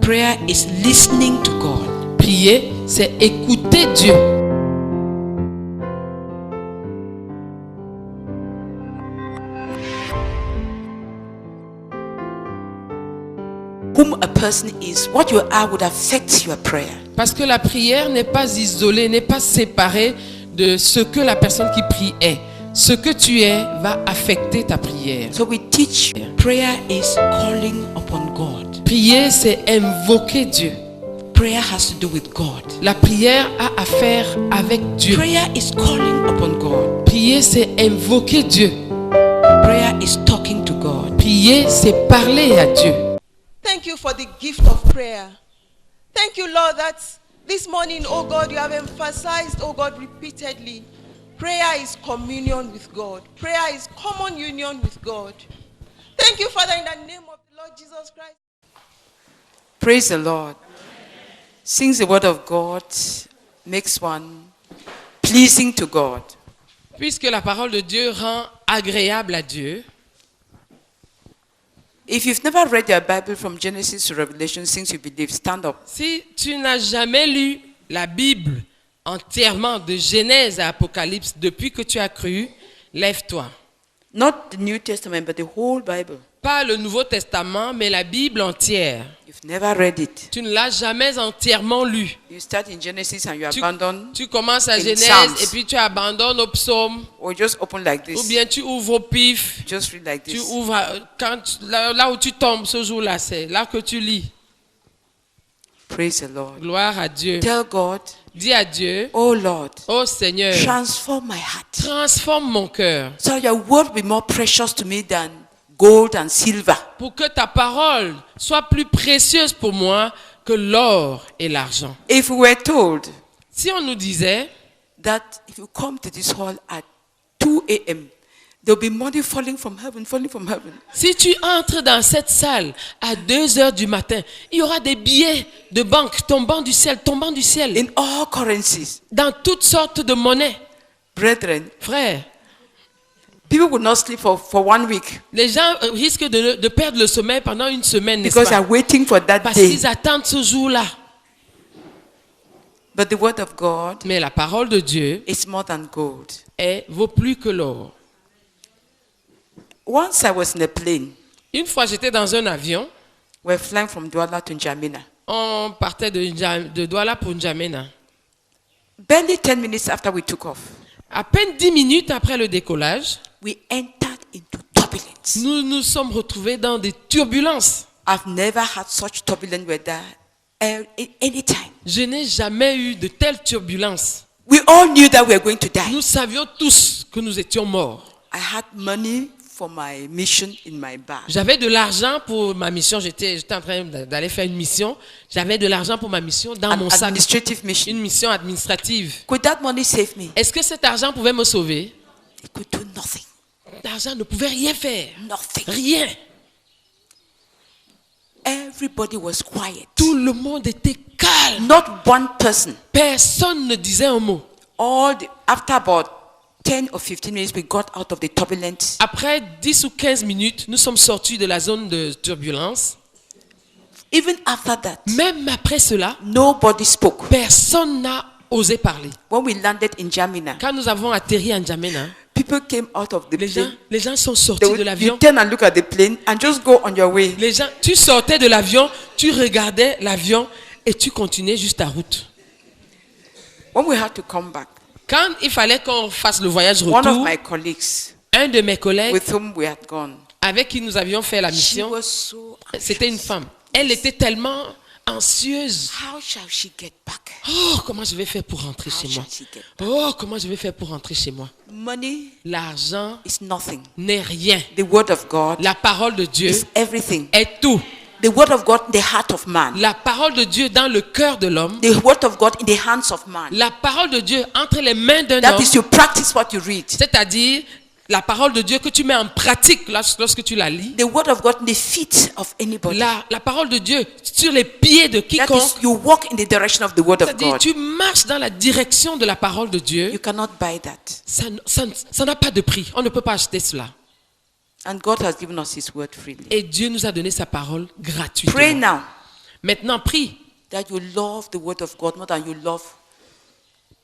Prayer is listening to God. Prier, c'est écouter Dieu. Whom a person is, what you are would affect your prayer. Parce que la prière n'est pas isolée, n'est pas séparée de ce que la personne qui prie est. Ce que tu es va affecter ta prière. So we teach prayer is calling upon God. Prier, c'est invoquer Dieu. Prayer has to do with God. La prière a à faire avec Dieu. Prayer is calling upon God. Prier, c'est invoquer Dieu. Prayer is talking to God. Prier, c'est parler à Dieu. Thank you for the gift of prayer. Thank you, Lord, that this morning, oh God, you have emphasized, oh God, repeatedly, prayer is communion with God. Prayer is common union with God. Thank you, Father, in the name of the Lord Jesus Christ. Praise the Lord. Since the word of God makes one pleasing to God, Puisque la parole de Dieu rend agréable à Dieu, if you've never read your Bible from Genesis to Revelation since you believe, stand up. si tu n'as jamais lu la Bible entièrement de Genèse à Apocalypse depuis que tu as cru, lève-toi. Not the New Testament, but the whole Bible. Pas le Nouveau Testament, mais la Bible entière. You've never read it. Tu ne l'as jamais entièrement lu. You start in Genesis and you abandon, Tu commences à in Genèse Psalms. et puis tu abandonnes au psaume. or just open like Ou this. bien tu ouvres au pif. Just read like Tu this. ouvres là où tu tombes ce jour-là, c'est là que tu lis. Praise the Lord. Gloire à Dieu. Tell God, Dis à Dieu, oh Lord, oh Seigneur, transform my heart transforme mon cœur so your word will be more precious to me than gold and silver. pour que ta parole soit plus précieuse pour moi que l'or et l'argent. If we were told Si on nous disait that if you come to this hall at 2 a.m., there'll be money falling from heaven, falling from heaven. si tu entres dans cette salle à 2 heures du matin, il y aura des billets de banque tombant du ciel, In all currencies. dans toutes sortes de monnaies. Brethren, Frère, people will not sleep for 1 week les gens risquent de perdre le sommeil pendant une semaine, n'est-ce because pas? they're waiting for that Parce day. qu'ils attendent ce jour-là. But the word of God Mais la parole de Dieu is more than gold. vaut plus que l'or. Once I was in a plane. Une fois, j'étais dans un avion. We're flying from Douala to N'Djamena. On partait de Douala pour N'Djamena. Barely 10 minutes after we took off, À peine 10 minutes après le décollage, we entered into turbulence. nous nous sommes retrouvés dans des turbulences. I've never had such turbulent weather any time. Je n'ai jamais eu de telles turbulences. We all knew that we were going to die. Nous savions tous que nous étions morts. I had money for my mission in my bag. J'avais de l'argent pour ma mission. J'étais en train d'aller faire une mission. J'avais de l'argent pour ma mission dans mon sac. Administrative mission. Une mission administrative. Could that money save me? Est-ce que cet argent pouvait me sauver? It could do nothing. L'argent ne pouvait rien faire. Nothing. Rien. Everybody was quiet. Tout le monde était calme. Not one person. Personne ne disait un mot. After about 10 or 15 minutes, we got out of the turbulence. Après 10 ou 15 minutes, nous sommes sortis de la zone de turbulence. Even after that, Même après cela, nobody spoke. personne n'a osé parler. When we landed in N'Djamena, Quand nous avons atterri à N'Djamena, people came out of the plane. les gens sont They sortis de would, l'avion. you turn and look at the plane and just go on your way. Les gens, tu sortais de l'avion, tu regardais l'avion et tu continuais juste ta route. When we had to come back, Quand il fallait qu'on fasse le voyage one of retour, my colleagues un de mes collègues with whom we had gone, avec qui nous avions fait la she mission, was so c'était une femme. Elle était tellement anxieuse. How shall she get back? Oh, comment je vais faire pour rentrer How chez moi? shall she get back? Oh, comment je vais faire pour rentrer chez moi? Money L'argent is nothing. n'est rien. The word of God La parole de Dieu is everything. est tout. The word of God in the heart of man. La parole de Dieu dans le cœur de l'homme. The word of God in the hands of man. La parole de Dieu entre les mains d'un That homme. is, you practice what you read. C'est-à-dire la parole de Dieu que tu mets en pratique lorsque tu la lis. The word of God in the feet of anybody. La parole de Dieu sur les pieds de That quiconque. is, you walk in the direction of the word of C'est-à-dire God. tu marches dans la direction de la parole de Dieu. You cannot buy that. Ça n'a pas de prix. On ne peut pas acheter cela. And God has given us His word freely. Et Dieu nous a donné sa parole gratuitement. Pray now. Maintenant, prie that you love the word of God more than you love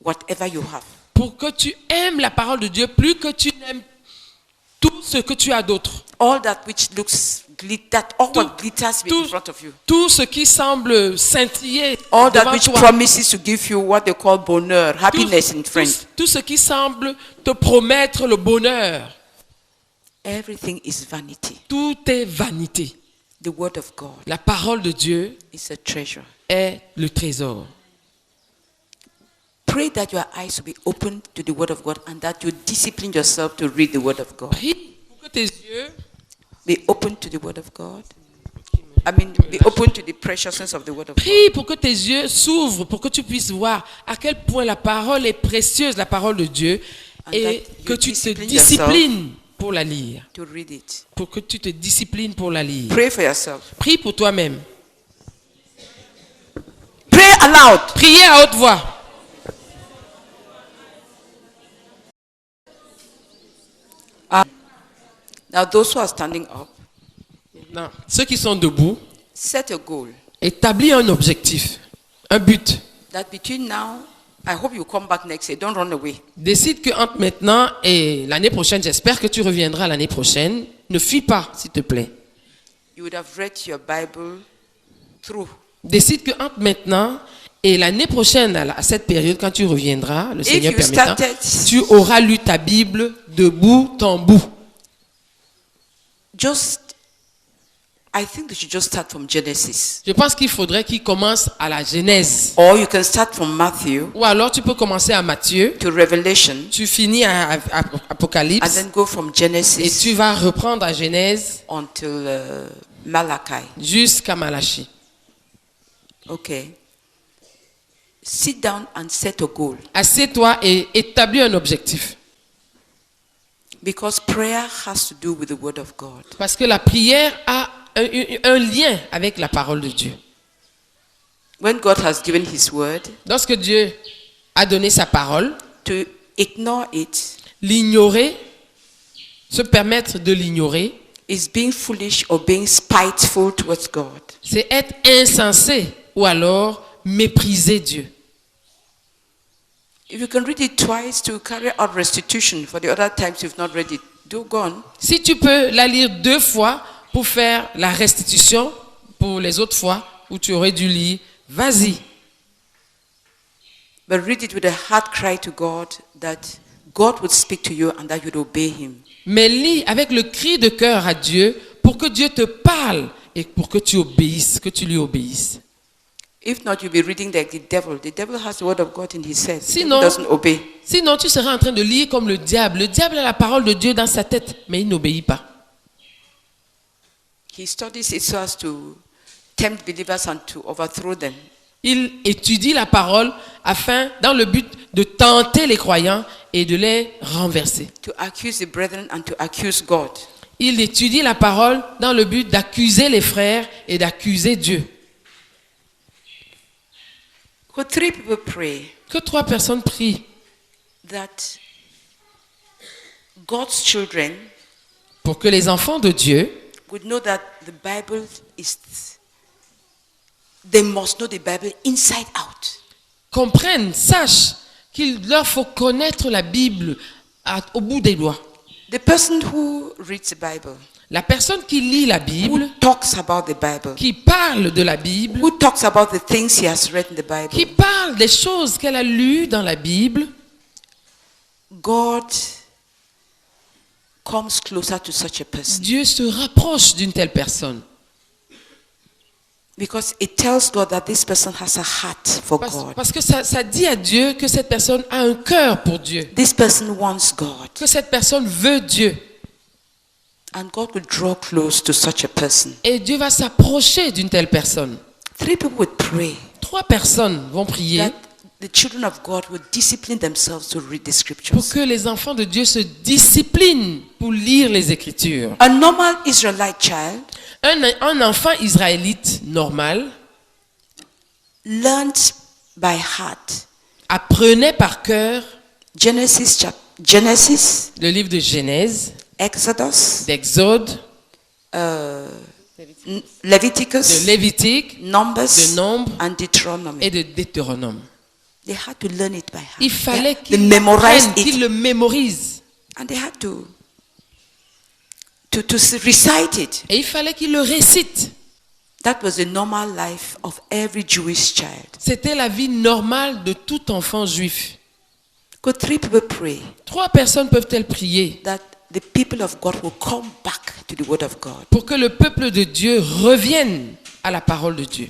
whatever you have. pour que tu aimes la parole de Dieu plus que tu n'aimes tout ce que tu as d'autre. All that which looks what glitters in front of you. Tout ce qui semble scintiller All that devant which toi. promises to give you what they call bonheur, happiness in French. Tout ce qui semble te promettre le bonheur. Everything is vanity. Tout est vanité. The word of God La parole de Dieu is a treasure. est le trésor. Pray that your eyes will be open to the word of God and that you discipline yourself to read the word of God. Prie pour que tes yeux Be open to the word of God. Be open to the preciousness of the word of God. Prie pour que tes yeux s'ouvrent, pour que tu puisses voir à quel point la parole est précieuse, la parole de Dieu, et that que you tu te discipline disciplines pour la lire. To read it. Pour que tu te disciplines pour la lire. Pray for yourself. Prie pour toi-même. Pray aloud. Priez à haute voix. Now those who are standing up, Non. Ceux qui sont debout, set a goal établis un objectif, un but. that between now, I hope you come back next year. Don't run away. Décide que entre maintenant et l'année prochaine, j'espère que tu reviendras l'année prochaine. Ne fuis pas, s'il te plaît. You would have read your Bible through. Décide que entre maintenant et l'année prochaine, à cette période, quand tu reviendras, le Seigneur you permettant, started- tu auras lu ta Bible de bout en bout. I think we should just start from Genesis. Je pense qu'il faudrait qu'il commence à la Genèse. Or you can start from Matthew Ou alors tu peux commencer à Matthieu, to Revelation tu finis à and Apocalypse then go from et Genesis tu vas reprendre à Genèse until Malachi. jusqu'à Malachie. Okay. Sit down and set a goal. Assieds-toi et établis un objectif. Because prayer has to do with the word of God. Parce que la prière a un lien avec la parole de Dieu. When God has given his word, Lorsque Dieu a donné sa parole, to ignore it l'ignorer, se permettre de l'ignorer, is being foolish or being spiteful towards God. c'est être insensé ou alors mépriser Dieu. If you can read it twice to carry out restitution for the other times you've not read it, do go on. Si tu peux la lire 2 fois pour faire la restitution pour les autres fois où tu aurais dû lire, vas-y. But read it with a heart cry to God that God would speak to you and that you'd obey him. Mais lis avec le cri de cœur à Dieu pour que Dieu te parle et pour que tu obéisses, que tu lui obéisses. If not, you'll be reading like the devil. The devil has the word of God in his head. He Sinon- doesn't obey. Sinon, tu seras en train de lire comme le diable. Le diable a la parole de Dieu dans sa tête, mais il n'obéit pas. He studies it so as to tempt believers and to overthrow them. Il étudie la parole dans le but de tenter les croyants et de les renverser. To accuse the brethren and to accuse God. Il étudie la parole dans le but d'accuser les frères et d'accuser Dieu. Could 3 people pray Que 3 personnes prient that God's children pour que les enfants de Dieu would know that the Bible is, they must know the Bible inside out. comprennent, sachent qu'il leur faut connaître la Bible au bout des doigts. The person who reads the Bible, La personne qui lit la who Bible, talks about the Bible, qui parle de la Bible, who talks about the things he has read in the qui Bible, parle des choses qu'elle a lues dans la Bible, God comes closer to such a person Dieu se rapproche d'une telle personne. because it tells God that this person has a heart for God. Parce que ça dit à Dieu que cette personne a un cœur pour Dieu, This person wants God, que cette personne veut Dieu. and God will draw close to such a person. Et Dieu va s'approcher d'une telle personne. 3 people would pray 3 personnes vont prier that the children of God would discipline themselves to read the pour scriptures. que les enfants de Dieu se disciplinent pour lire les Écritures. A normal Israelite child Un enfant israélite normal learned by heart apprenait par cœur Genesis, le livre de Genèse, Exodus, d'Exode, Leviticus, de Lévitique, Numbers, de Nombre and Deuteronomy. et de Deutéronome. They had to learn it by heart. Il fallait They qu'ils memorized l'apprennent, qu'ils it, le mémorisent. and they had to recite it. Et il fallait qu'ils le récitent. That was the normal life of every Jewish child. C'était la vie normale de tout enfant juif. Could 3 people pray 3 personnes peuvent-elles prier that the people of God will come back to the Word of God? pour que le peuple de Dieu revienne à la parole de Dieu?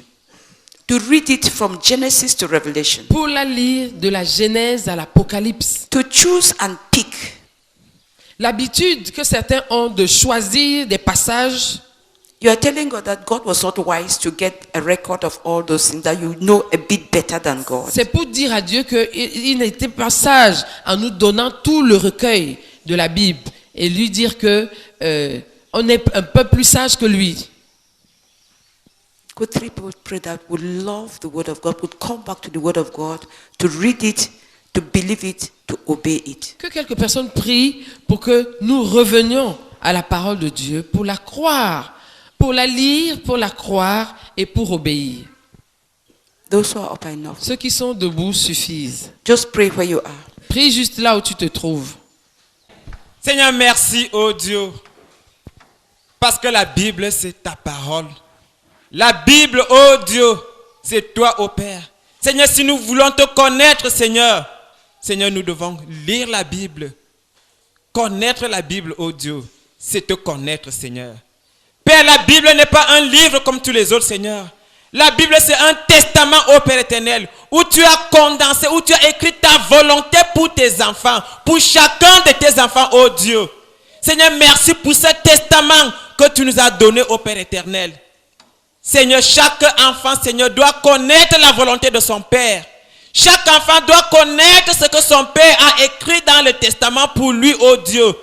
To read it from Genesis to Revelation. Pour la lire de la Genèse à l'Apocalypse. To choose and pick. L'habitude que certains ont de choisir des passages. You are telling God that God was not wise to get a record of all those things, that you know a bit better than God. C'est pour dire à Dieu qu'il n'était pas sage en nous donnant tout le recueil de la Bible et lui dire que on est un peu plus sage que lui. Could 3 people pray that would love the Word of God, would come back to the Word of God, to read it, to believe it, to obey it? Que quelques personnes prient pour que nous revenions à la parole de Dieu, pour la croire, pour la lire, pour la croire et pour obéir. Those who are up enough, Ceux qui sont debout suffisent. just pray where you are. Prie juste là où tu te trouves. Seigneur, merci, oh Dieu, parce que la Bible, c'est ta parole. La Bible, oh Dieu, c'est toi, oh Père. Seigneur, si nous voulons te connaître, Seigneur, nous devons lire la Bible. Connaître la Bible, oh Dieu, c'est te connaître, Seigneur. Père, la Bible n'est pas un livre comme tous les autres, Seigneur. La Bible, c'est un testament, ô Père éternel, où tu as condensé, où tu as écrit ta volonté pour tes enfants, pour chacun de tes enfants, ô Dieu. Seigneur, merci pour ce testament que tu nous as donné, ô Père éternel. Seigneur, chaque enfant, Seigneur, doit connaître la volonté de son Père. Chaque enfant doit connaître ce que son Père a écrit dans le testament pour lui, ô Dieu.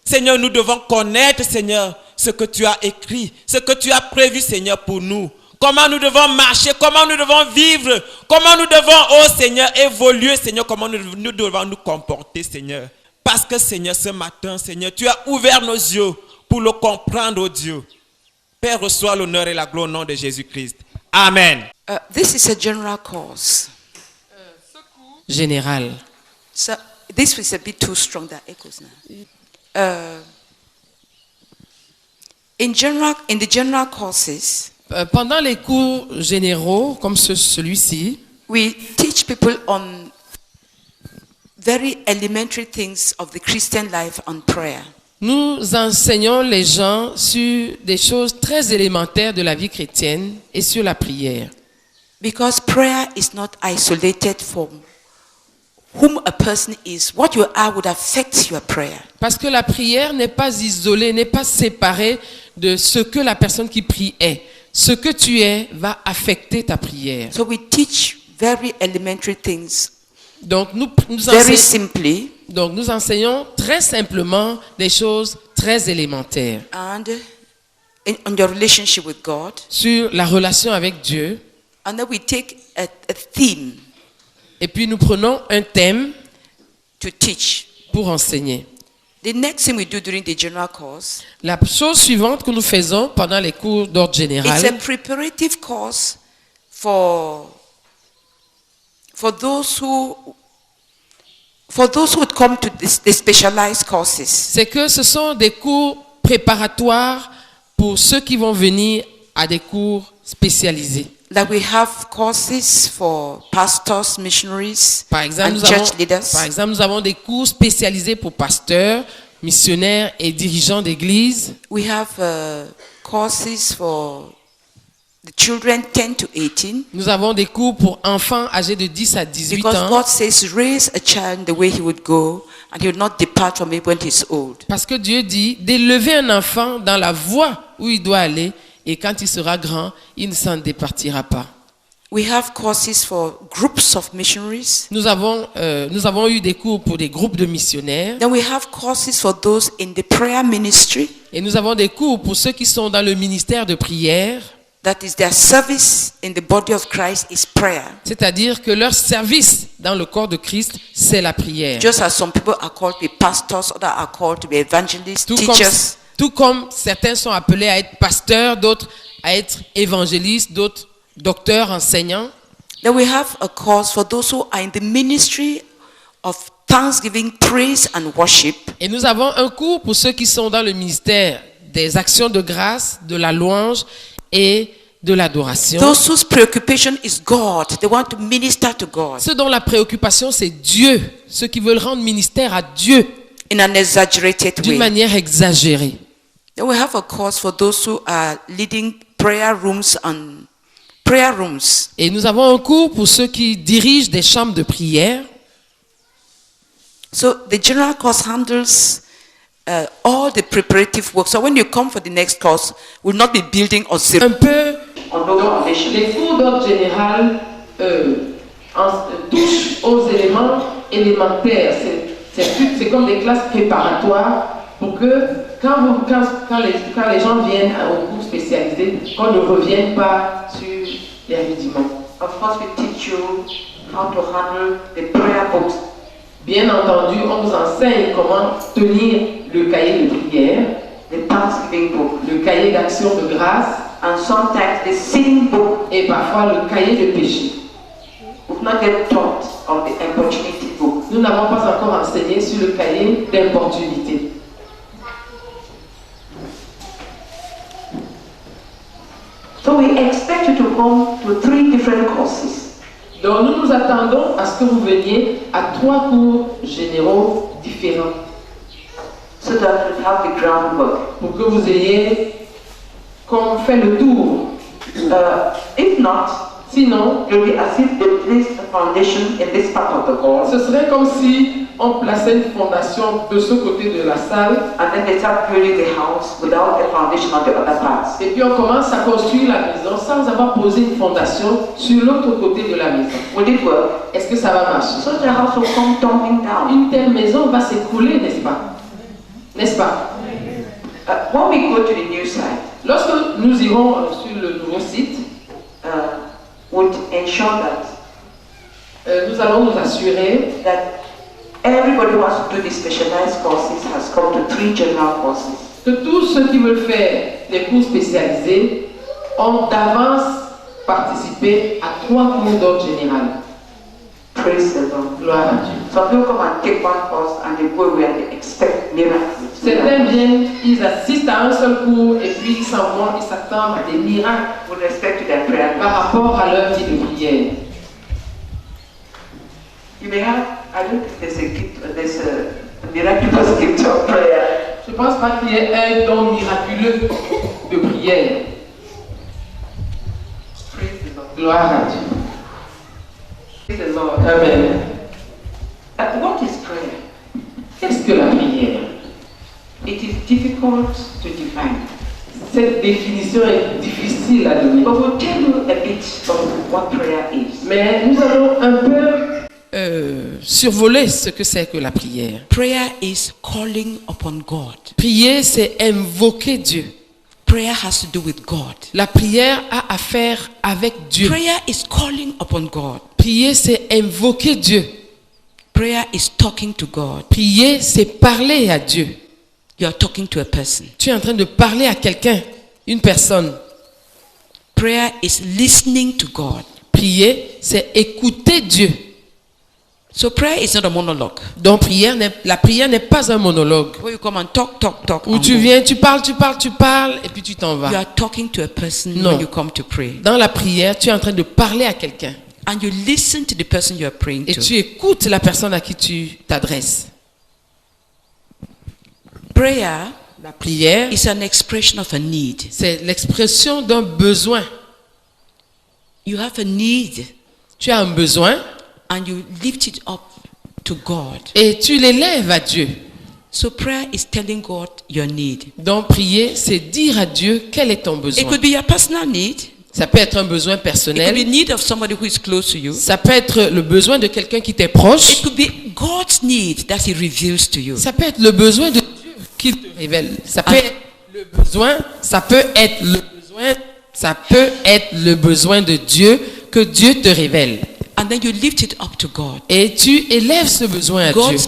Seigneur, nous devons connaître, Seigneur, ce que tu as écrit, ce que tu as prévu, Seigneur, pour nous. Comment nous devons marcher, comment nous devons vivre, comment nous devons, oh Seigneur, évoluer, Seigneur, comment nous devons nous comporter, Seigneur. Parce que, Seigneur, ce matin, Seigneur, tu as ouvert nos yeux pour le comprendre, oh Dieu. Père, reçois l'honneur et la gloire au nom de Jésus-Christ. Amen. This is a general course. Général. So this was a bit too strong, that echoes now. In the general courses, Pendant les cours généraux, comme celui-ci, we teach people on very elementary things of the Christian life on prayer. nous enseignons les gens sur des choses très élémentaires de la vie chrétienne et sur la prière. Because prayer is not isolated from whom a person is. What you are would affect your prayer. Parce que la prière n'est pas isolée, n'est pas séparée de ce que la personne qui prie est. Ce que tu es va affecter ta prière. So we teach very elementary things Donc very simply, nous enseignons très simplement des choses très élémentaires and on your relationship with God. sur la relation avec Dieu. And then we take a theme Et puis nous prenons un thème to teach. pour enseigner. The next thing we do during the general course, La chose suivante que nous faisons pendant les cours d'ordre it's a général, preparative course for those who would come to the specialized courses. c'est que ce sont des cours préparatoires pour ceux qui vont venir à des cours spécialisés. Like we have courses for pastors, missionaries, Par exemple, and church leaders. nous avons des cours spécialisés pour pasteurs, missionnaires et dirigeants d'église. We have courses for the children 10 to 18. Nous avons des cours pour enfants âgés de 10 à 18 Because ans. God says, raise a child the way he would go, and he will not depart from it when he's old. Parce que Dieu dit d'élever un enfant dans la voie où il doit aller, et quand il sera grand, il ne s'en départira pas. We have courses for groups of missionaries. Nous avons eu des cours pour des groupes de missionnaires. Then we have courses for those in the prayer ministry. Et nous avons des cours pour ceux qui sont dans le ministère de prière. That is, their service in the body of Christ is prayer. C'est-à-dire que leur service dans le corps de Christ, c'est la prière. Just as some people are called to be pastors, others are called to be evangelists, Tout teachers. Tout comme certains sont appelés à être pasteurs, d'autres à être évangélistes, d'autres docteurs, enseignants. Then we have a course for those who are in the ministry of thanksgiving, praise and worship. Et nous avons un cours pour ceux qui sont dans le ministère des actions de grâce, de la louange et de l'adoration. Those whose preoccupation is God. They want to minister to God Ceux dont la préoccupation c'est Dieu, ceux qui veulent rendre ministère à Dieu in an exaggerated d'une way. manière exagérée. Then we have a course for those who are leading prayer rooms and prayer rooms. Et nous avons un cours pour ceux qui dirigent des chambres de prière. So the general course handles all the preparative work. So when you come for the next course, we'll not be building on zero. Un peu, On no foundation. les cours d'ordre général touchent aux éléments élémentaires. C'est comme des classes préparatoires pour que quand les gens viennent aux cours spécialisés, qu'on ne revienne pas sur les rudiments. Of course, we teach you how to handle the prayer books. Bien entendu, on vous enseigne comment tenir le cahier de prière, The Thanksgiving book, le cahier d'action de grâce and sometimes the sin book. et parfois le cahier de péché. We've not yet taught on the opportunity book. Nous n'avons pas encore enseigné sur le cahier d'importunité. So we expect you to come to 3 different courses. Donc nous nous attendons à ce que vous veniez à 3 cours généraux différents So that we have the groundwork. pour que vous ayez comme fait le tour. If not, Sinon, it will be as if they placed a foundation in this part of the hall, ce serait comme si on plaçait une fondation de ce côté de la salle and then they start building the house without a foundation on the other parts. et puis on commence à construire la maison sans avoir posé une fondation sur l'autre côté de la maison. Will it work? Est-ce que ça va marcher? So the house will come tumbling down. Une telle maison va s'écrouler, n'est-ce pas? N'est-ce pas? When we go to the new site, Lorsque nous irons sur le nouveau site, would ensure that nous allons nous assurer that everybody who wants to do the specialized courses has come to 3 general courses. que tous ceux qui veulent faire des cours spécialisés ont d'avance participé à 3 cours d'ordre général. Praise the Lord. Gloire à Dieu. Some people come and take 1 course and they go away and they expect miracles. Certains viennent, ils assistent à un seul cours et puis ils s'en vont, ils s'attendent à des miracles With respect to their prayer. par rapport à leur vie de prière. You may have, I don't think there's a miraculous gift of prayer. Je ne pense pas qu'il y ait un don miraculeux de prière. Praise the Lord. Gloire à Dieu. Praise the Lord. Amen. What is prayer? Qu'est-ce que la prière? It is difficult to define. Cette définition est difficile à donner. But we'll tell you a bit of what prayer is. Mais nous allons un peu survoler ce que c'est que la prière. Prayer is calling upon God. Prier, c'est invoquer Dieu. Prayer has to do with God. La prière a à faire avec Dieu. Prayer is calling upon God. Prier, c'est invoquer Dieu. Prayer is talking to God. Prier, c'est parler à Dieu. You are talking to a person. Tu es en train de parler à quelqu'un, une personne. Prayer is listening to God. Prier, c'est écouter Dieu. So prayer is not a monologue. Donc la prière n'est pas un monologue. Where you come and talk. Où and tu go. viens, tu parles, et puis tu t'en You vas. are talking to a person Non. when you come to pray. Dans la prière, tu es en train de parler à quelqu'un. And you listen to the person you are praying Et to. tu écoutes la personne à qui tu t'adresses. Prayer La prière, is an expression of a need. c'est l'expression d'un besoin. You have a need Tu as un besoin and you lift it up to God. et tu l'élèves à Dieu. So prayer is telling God your need. Donc prier, c'est dire à Dieu quel est ton It besoin. could be your personal need. Ça peut être un besoin It could be personnel. need of somebody who is close to you. Ça peut être le besoin de quelqu'un qui t'est proche. It could be God's need that He reveals to you. Ça peut être le besoin de Dieu qu'il te révèle. Ça peut être le besoin, ça peut être le besoin de Dieu que Dieu te révèle. And then you lift it up to God. Et tu élèves ce besoin à Dieu.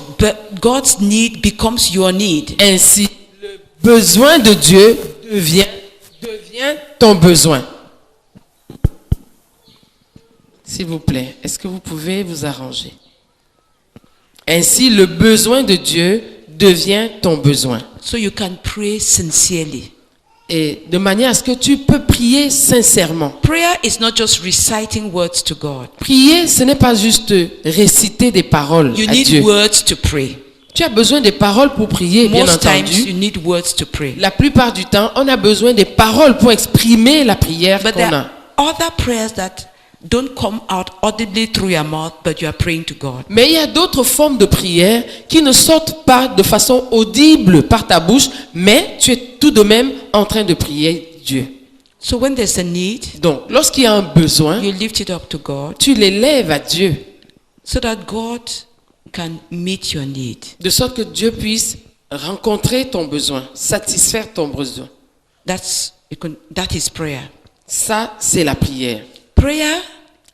God's need becomes your need. Ainsi, le besoin de Dieu devient ton besoin. S'il vous plaît, est-ce que vous pouvez vous arranger? Ainsi, le besoin de Dieu devient ton besoin. So you can pray sincerely. Et de manière à ce que tu peux prier sincèrement. Prayer is not just reciting words to God. Prier, ce n'est pas juste réciter des paroles You à need Dieu. words to pray. Tu as besoin des paroles pour prier, bien Most times you entendu. need words to pray. La plupart du temps, on a besoin des paroles pour exprimer la prière But qu'on there a. are other prayers that don't come out audibly through your mouth, but you are praying to God. Mais il y a d'autres formes de prière qui ne sortent pas de façon audible par ta bouche, mais tu es tout de même en train de prier Dieu. So when there's a need, Donc, lorsqu'il y a un besoin, you lift it up to God tu l'élèves à Dieu, so that God can meet your need. de sorte que Dieu puisse rencontrer ton besoin, satisfaire ton besoin. That is prayer. Ça, c'est la prière. Prayer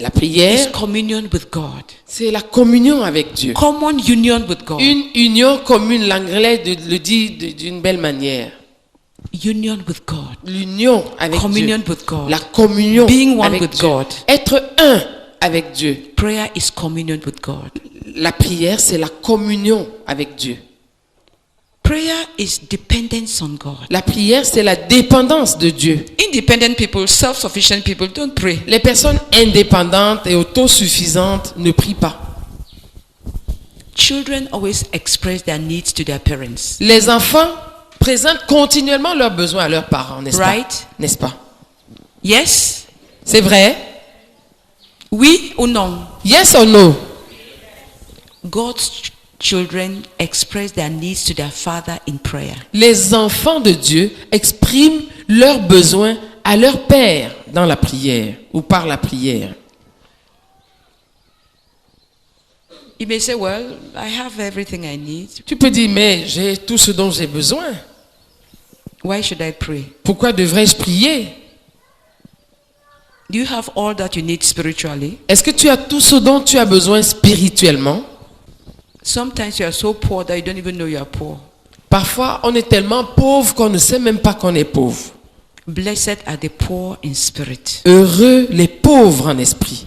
La is prière, communion with God. c'est la communion avec Dieu. Common union with God. Une union commune, l'anglais le dit d'une belle manière. Union with God. L'union avec Communion Dieu. with God. La communion Being one avec with Dieu. God. Être un avec Dieu. Prayer is communion with God. La prière, c'est la communion avec Dieu. Prayer is dependence on God. La prière, c'est la dépendance de Dieu. Independent people, self-sufficient people don't pray. Les personnes indépendantes et autosuffisantes ne prient pas. Children always express their needs to their parents. Les enfants présentent continuellement leurs besoins à leurs parents, n'est-ce Right. pas? N'est-ce pas? Yes? C'est vrai? Oui ou non? Yes or no? God's children express their needs to their father in prayer. Les enfants de Dieu expriment leurs besoins à leur père dans la prière ou par la prière. You may say, well, I have everything I need. Tu peux dire, mais j'ai tout ce dont j'ai besoin. Why should I pray? Pourquoi devrais-je prier? Do you have all that you need spiritually? Est-ce que tu as tout ce dont tu as besoin spirituellement? Sometimes you are so poor that you don't even know you are poor. Parfois, on est tellement pauvre qu'on ne sait même pas qu'on est pauvre. Blessed are the poor in spirit, Heureux les pauvres en esprit.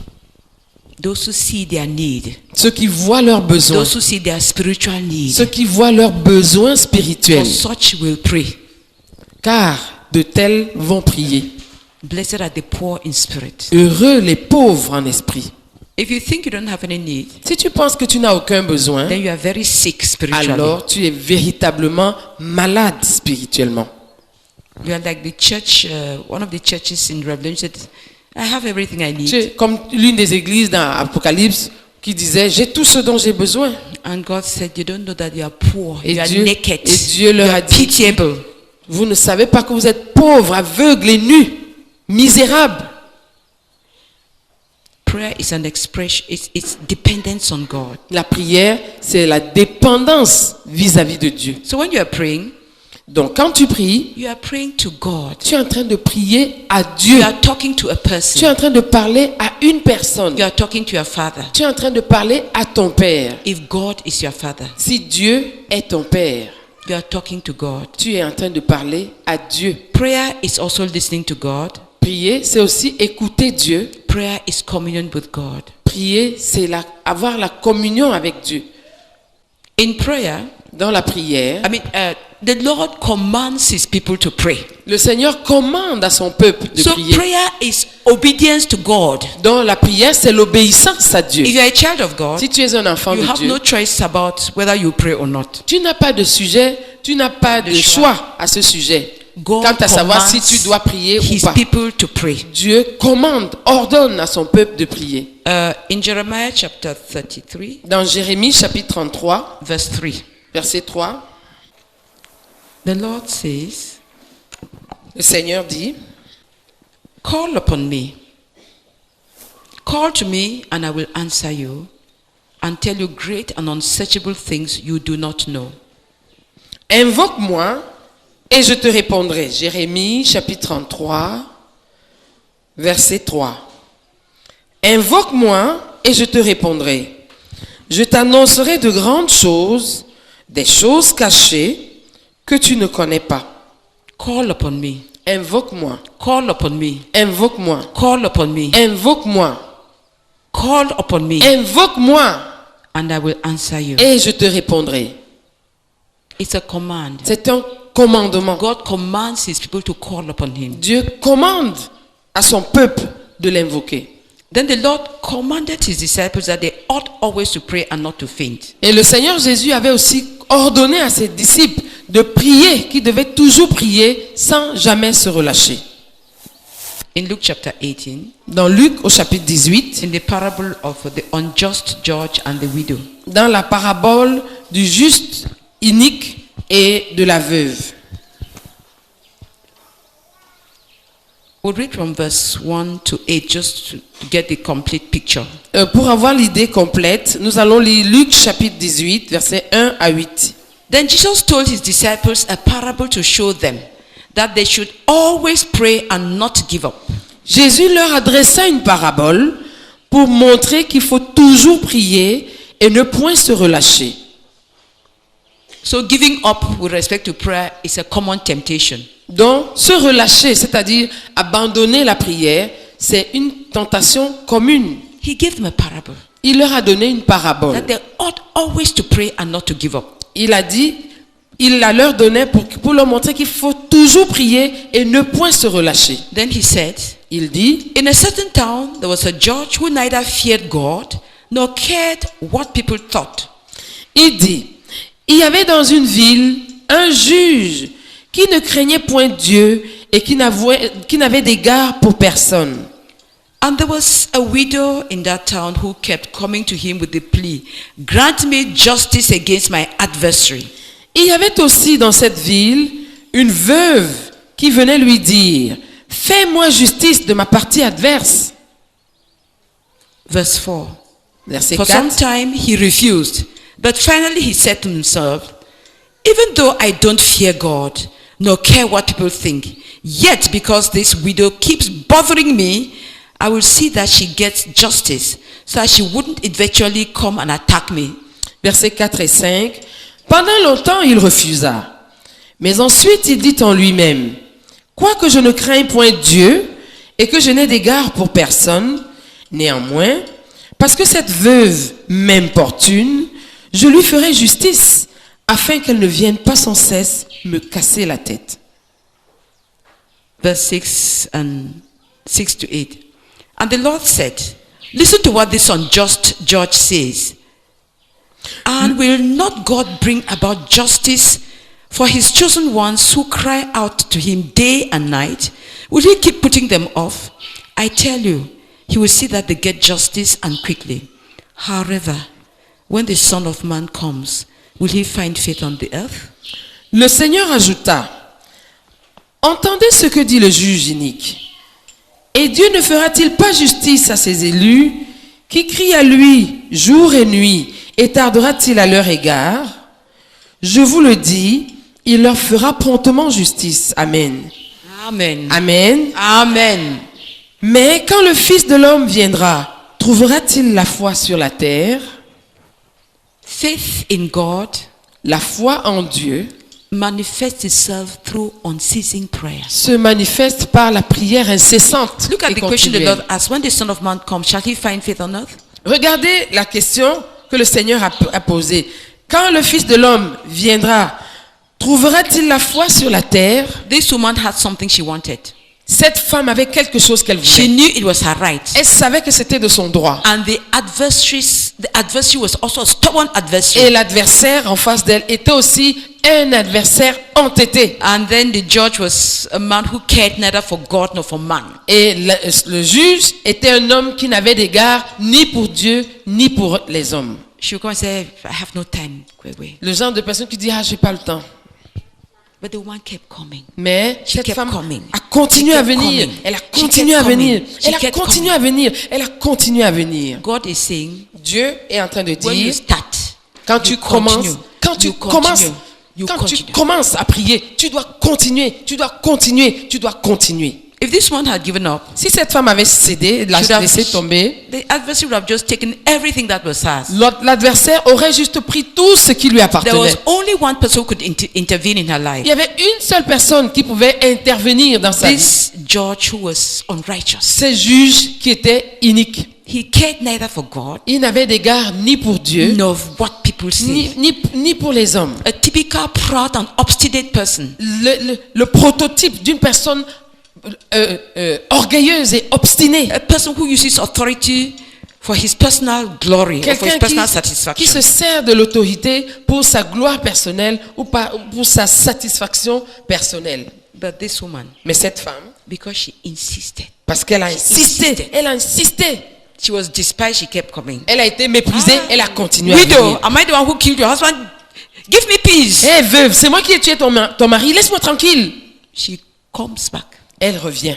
those who see their need, Ceux qui voient leurs besoins. those who see their spiritual need. Ceux qui voient leurs besoins For spirituels. such will pray. Car de tels vont prier. Blessed are the poor in spirit. Heureux les pauvres en esprit. If you think you don't have any need, Si tu penses que tu n'as aucun besoin, then you are very sick spiritually. alors tu es véritablement malade spirituellement. You are like the church, one of the churches in Revelation said, I have everything I Tu need. es comme l'une des églises dans Apocalypse qui disait, j'ai tout ce dont j'ai besoin. And God said, you don't know that you are poor, Et you are Dieu- naked, et Dieu leur you a are dit- pitiable. Vous ne savez pas que vous êtes pauvres, aveugles et nus, misérables. Prayer is an expression, it's dependence on God. La prière, c'est la dépendance vis-à-vis de Dieu. So when you are praying, Donc quand tu pries, you are praying to God. tu es en train de prier à Dieu. You are talking to a Tu es person. en train de parler à une personne. You are talking to your father. Tu es en train de parler à ton Père. If God is your father, Si Dieu est ton Père, you are talking to God. tu es en train de parler à Dieu. Prayer is also listening to God. Prier, c'est aussi écouter Dieu. Prayer is communion with God. Prier, c'est avoir la communion avec Dieu. In prayer, Dans la prière, the Lord commands his people to pray. le Seigneur commande à son peuple de So prier. prayer is obedience to God. Dans la prière, c'est l'obéissance à Dieu. If you are a child of God, Si tu es un enfant you de have Dieu, no choice about whether you pray or not. tu n'as pas de sujet, tu n'as pas de choix à ce sujet. God Quant à savoir si tu commands dois prier ou his pas. people to pray. Dieu commande, ordonne à son peuple de prier. In Jeremiah chapter 33, Dans Jérémie chapitre 33, verse 3, verset 3, the Lord says, le Seigneur dit, call upon me. Call to me and I will answer you and tell you great and unsearchable things you do not know. invoque-moi et je te répondrai. Jérémie chapitre 33, verset 3. Invoque-moi et je te répondrai. Je t'annoncerai de grandes choses, des choses cachées que tu ne connais pas. Call upon me. Invoque-moi. Call upon me. Invoque-moi. Call upon me. Invoque-moi. Call upon me. Invoque-moi. And I will answer you. Et je te répondrai. It's a command. C'est un commandement. God commands his people to call upon him. Dieu commande à son peuple de l'invoquer. Then the Lord commanded his disciples that they ought always to pray and not to faint. Et le Seigneur Jésus avait aussi ordonné à ses disciples de prier, qu'ils devaient toujours prier sans jamais se relâcher. In Luke chapter 18, Dans Luc au chapitre 18, in the parable of the unjust judge and the widow, dans la parabole du juste inique et de la veuve. we'll read from verse 1 to 8 just to get the complete picture. Pour avoir l'idée complète, nous allons lire Luc chapitre 18, versets 1 à 8. Then Jesus told his disciples a parable to show them that they should always pray and not give up. Jésus leur adressa une parabole pour montrer qu'il faut toujours prier et ne point se relâcher. So giving up with respect to prayer is a common temptation. Donc, se relâcher, c'est-à-dire abandonner la prière, c'est une tentation commune. He gave them a parable Il leur a donné une parabole. that they ought always to pray and not to give up. Il a dit, il la leur donnait pour leur montrer qu'il faut toujours prier et ne point se relâcher. Then he said, Il dit, in a certain town there was a judge who neither feared God nor cared what people thought. il dit, il y avait dans une ville un juge qui ne craignait point Dieu et qui n'avait d'égard pour personne. And there was a widow in that town who kept coming to him with the plea, grant me justice against my adversary. Il y avait aussi dans cette ville une veuve qui venait lui dire, fais-moi justice de ma partie adverse. Verse 4. Verset For some 4. time he refused, but finally he said to himself, even though I don't fear God, nor care what people think, yet because this widow keeps bothering me, I will see that she gets justice, so that she wouldn't eventually come and attack me. Versets 4 et 5. Pendant longtemps, il refusa. Mais ensuite, il dit en lui-même, quoique je ne crains point Dieu et que je n'ai d'égard pour personne, néanmoins, parce que cette veuve m'importune, je lui ferai justice, afin qu'elle ne vienne pas sans cesse me casser la tête. Verse 6 to 8. And the Lord said, listen to what this unjust judge says. And will not God bring about justice for his chosen ones who cry out to him day and night? Will he keep putting them off? I tell you, he will see that they get justice and quickly. However, when the Son of Man comes, will he find faith on the earth? Le Seigneur ajouta, entendez ce que dit le juge inique. Et Dieu ne fera-t-il pas justice à ses élus qui crient à lui jour et nuit et tardera-t-il à leur égard? Je vous le dis, il leur fera promptement justice. Amen. Amen. Amen. Amen. Mais quand le Fils de l'homme viendra, trouvera-t-il la foi sur la terre? Faith in God La foi en Dieu manifests itself through unceasing prayer. se manifeste par la prière incessante. Look at et the question the continuelle. Lord asked. When the Son of Man comes, shall he find faith on earth? Regardez la question que le Seigneur a posée. Quand le Fils de l'homme viendra, trouvera-t-il la foi sur la terre? This woman had something she wanted. Cette femme avait quelque chose qu'elle She voulait. knew it was her right. Elle savait que c'était de son droit. And the adversary was also a stubborn Et adversary. l'adversaire en face d'elle était aussi un adversaire entêté. And then the judge was a man who cared neither for God nor for man. Et le juge était un homme qui n'avait d'égard ni pour Dieu ni pour les hommes. She would come and say, I have no time. Go away. Le genre de personne qui dit, ah, j'ai pas le temps. But the woman kept coming. Mais She cette kept femme coming. a continué She à kept venir. coming. Elle a She continué kept à venir. coming. She Elle a kept continué coming. à venir. Elle a continué à venir. God is saying, Dieu est en train de when you dire, start, quand tu you commences, continue. quand tu You commences, continue. You quand tu continue. commences à prier, tu dois continuer, tu dois continuer, tu dois continuer. If this one had given up, Si cette femme avait cédé, l'a should have- laissé tomber, the adversary would have just taken everything that was hers. l'adversaire aurait juste pris tout ce qui lui There appartenait. was only one person who could intervene in her life. Il y avait une seule personne qui pouvait intervenir dans sa vie. This judge who was unrighteous. Ce juge qui était inique. He cared neither for God Il n'avait d'égard ni pour Dieu, nor what people say. ni pour les hommes. A typical proud and obstinate person. Le prototype d'une personne orgueilleuse et obstinée. A person who uses authority for his personal glory or for his Quelqu'un personal qui satisfaction. se sert de l'autorité pour sa gloire personnelle ou pour sa satisfaction personnelle. But this woman, Mais cette femme, because she insisted, parce qu'elle a insisté, insisted. elle a insisté. she was despised, she kept coming. Elle a été méprisée, elle a continué à Widow, venir. am I the one who killed your husband? Give me peace. Hé veuve, c'est moi qui ai tué ton mari, laisse-moi tranquille. She comes back. Elle revient.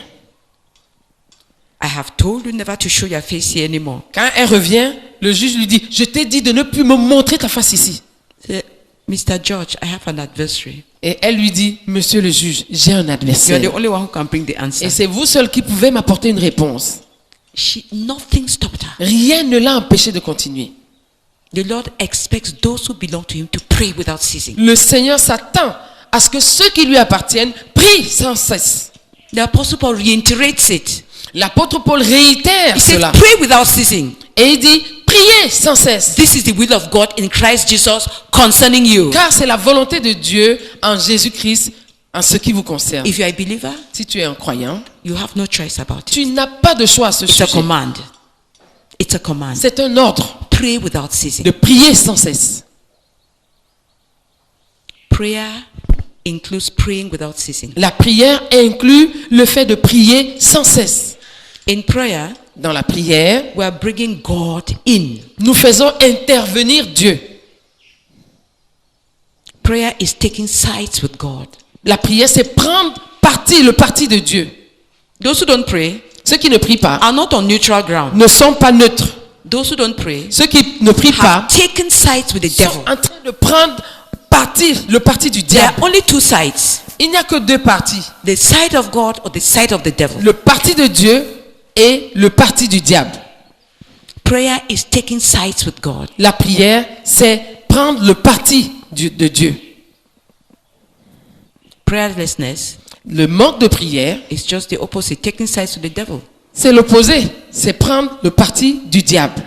I have told you never to show your face here anymore. Quand elle revient, le juge lui dit, je t'ai dit de ne plus me montrer ta face ici. Say, Mr. George, I have an adversary. Et elle lui dit, monsieur le juge, j'ai un You are adversaire. the only one who can bring the answer. Et c'est vous seul qui pouvez m'apporter une réponse. Nothing stopped her. Rien ne l'a empêché de continuer. The Lord expects those who belong to him to pray without ceasing. Le Seigneur s'attend à ce que ceux qui lui appartiennent prient sans cesse. The Apostle Paul reiterates it. L'apôtre Paul réitère He says, cela. pray without ceasing. Et il dit, priez sans cesse. This is the will of God in Christ Jesus concerning you. Car c'est la volonté de Dieu en Jésus-Christ en ce qui vous concerne. If you are a believer, Si tu es un croyant, you have no choice about it. tu n'as pas de choix à ce It's a sujet. command. It's a command. C'est un ordre Pray without ceasing. de prier sans cesse. Prayer includes praying without ceasing. La prière inclut le fait de prier sans cesse. In prayer, Dans la prière, we are bringing God in. nous faisons intervenir Dieu. Prayer is taking sides with God. La prière, c'est prendre le parti de Dieu. Those who don't pray Ceux qui ne prient pas are not on neutral ground. ne sont pas neutres. Those who don't pray Ceux qui ne prient pas have taken sides with the sont devil. en train de prendre le parti du There diable. are only two sides. Il n'y a que deux partis. The side of God or the side of the devil. Le parti de Dieu et le parti du diable. Prayer is taking sides with God. La prière, c'est prendre le parti de Dieu. Prayerlessness Le manque de prière, is just the opposite, taking sides with the devil. c'est l'opposé. C'est prendre le parti du diable.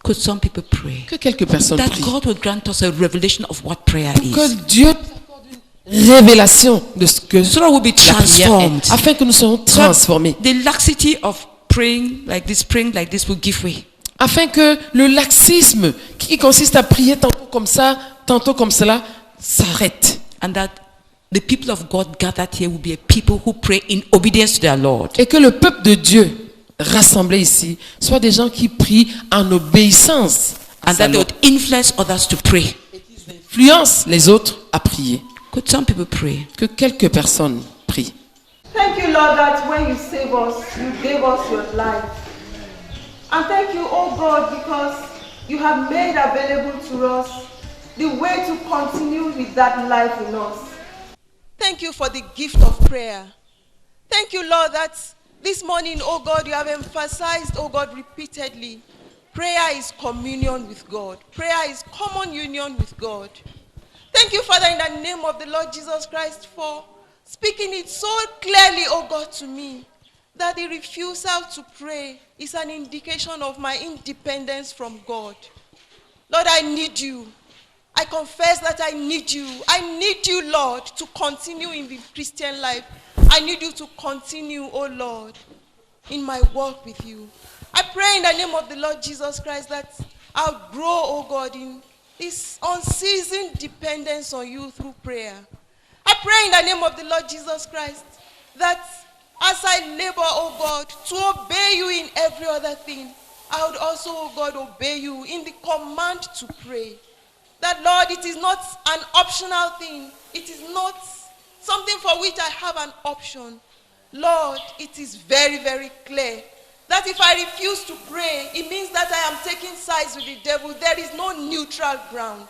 Could some people pray Que quelques personnes that prient. God will grant us a revelation of what prayer Que is, Dieu nous accorde une révélation de ce que so that we'll be la prière transformed, est, afin que nous soyons so that transformés. the laxity of praying like this will give way. Afin que le laxisme qui consiste à prier tantôt comme ça, tantôt comme cela, s'arrête. And that the people of God gathered here will be a people who pray in obedience to their Lord. Et que le peuple de Dieu rassemblé ici soit des gens qui prient en obéissance à And sa that they loi. would influence others to pray. Influence les autres à prier. Could some people pray? Que quelques personnes prient. Thank you, Lord, that when you save us, you gave us your life. And thank you, oh God, because you have made available to us the way to continue with that life in us. Thank you for the gift of prayer. Thank you, Lord, that this morning, oh God, you have emphasized, oh God, repeatedly, prayer is communion with God. Prayer is common union with God. Thank you, Father, in the name of the Lord Jesus Christ, for speaking it so clearly, oh God, to me, that the refusal to pray is an indication of my independence from God. Lord, I need you. I confess that I need you. I need you, Lord, to continue in the Christian life. I need you to continue, oh Lord, in my walk with you. I pray in the name of the Lord Jesus Christ that I'll grow, oh God, in this unceasing dependence on you through prayer. I pray in the name of the Lord Jesus Christ that as I labor, oh God, to obey you in every other thing, I would also, oh God, obey you in the command to pray. That, Lord, it is not an optional thing. It is not something for which I have an option. Lord, it is very, very clear that if I refuse to pray, it means that I am taking sides with the devil. There is no neutral ground.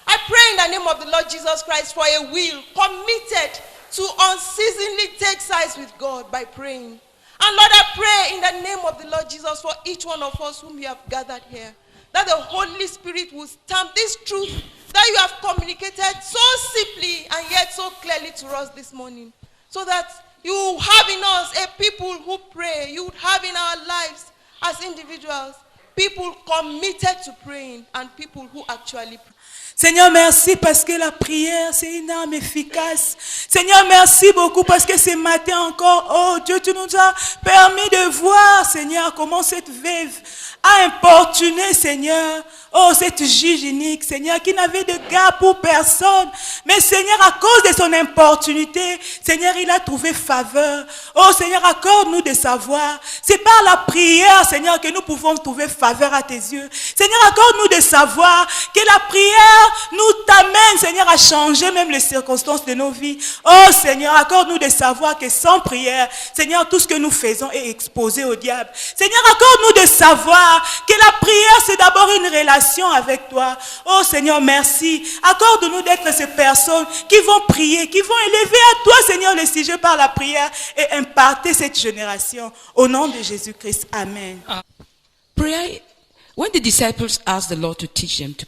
I pray in the name of the Lord Jesus Christ for a will committed to unceasingly take sides with God by praying. And Lord, I pray in the name of the Lord Jesus for each one of us whom you have gathered here, that the Holy Spirit will stamp this truth that you have communicated so simply and yet so clearly to us this morning, so that you have in us a people who pray. You would have in our lives as individuals people committed to praying and people who actually pray. Seigneur, merci parce que la prière, c'est une arme efficace. Seigneur, merci beaucoup parce que ce matin encore, oh Dieu, tu nous as permis de voir, Seigneur, comment cette veuve a importuné, Seigneur, oh cette juge unique, Seigneur, qui n'avait de garde pour personne. Mais Seigneur, à cause de son importunité, Seigneur, il a trouvé faveur. Oh Seigneur, accorde-nous de savoir. C'est par la prière, Seigneur, que nous pouvons trouver faveur à tes yeux. Seigneur, accorde-nous de savoir que la prière nous t'amène, Seigneur, à changer même les circonstances de nos vies. Oh Seigneur, accorde-nous de savoir que sans prière, Seigneur, tout ce que nous faisons est exposé au diable. Seigneur, accorde-nous de savoir que la prière, c'est d'abord une relation avec toi. Oh Seigneur, merci. Accorde-nous d'être ces personnes qui vont prier, qui vont élever à toi, Seigneur, le sujet par la prière et imparter cette génération. Au nom de Jésus-Christ. Amen. Prayer. When the disciples asked the Lord to teach them to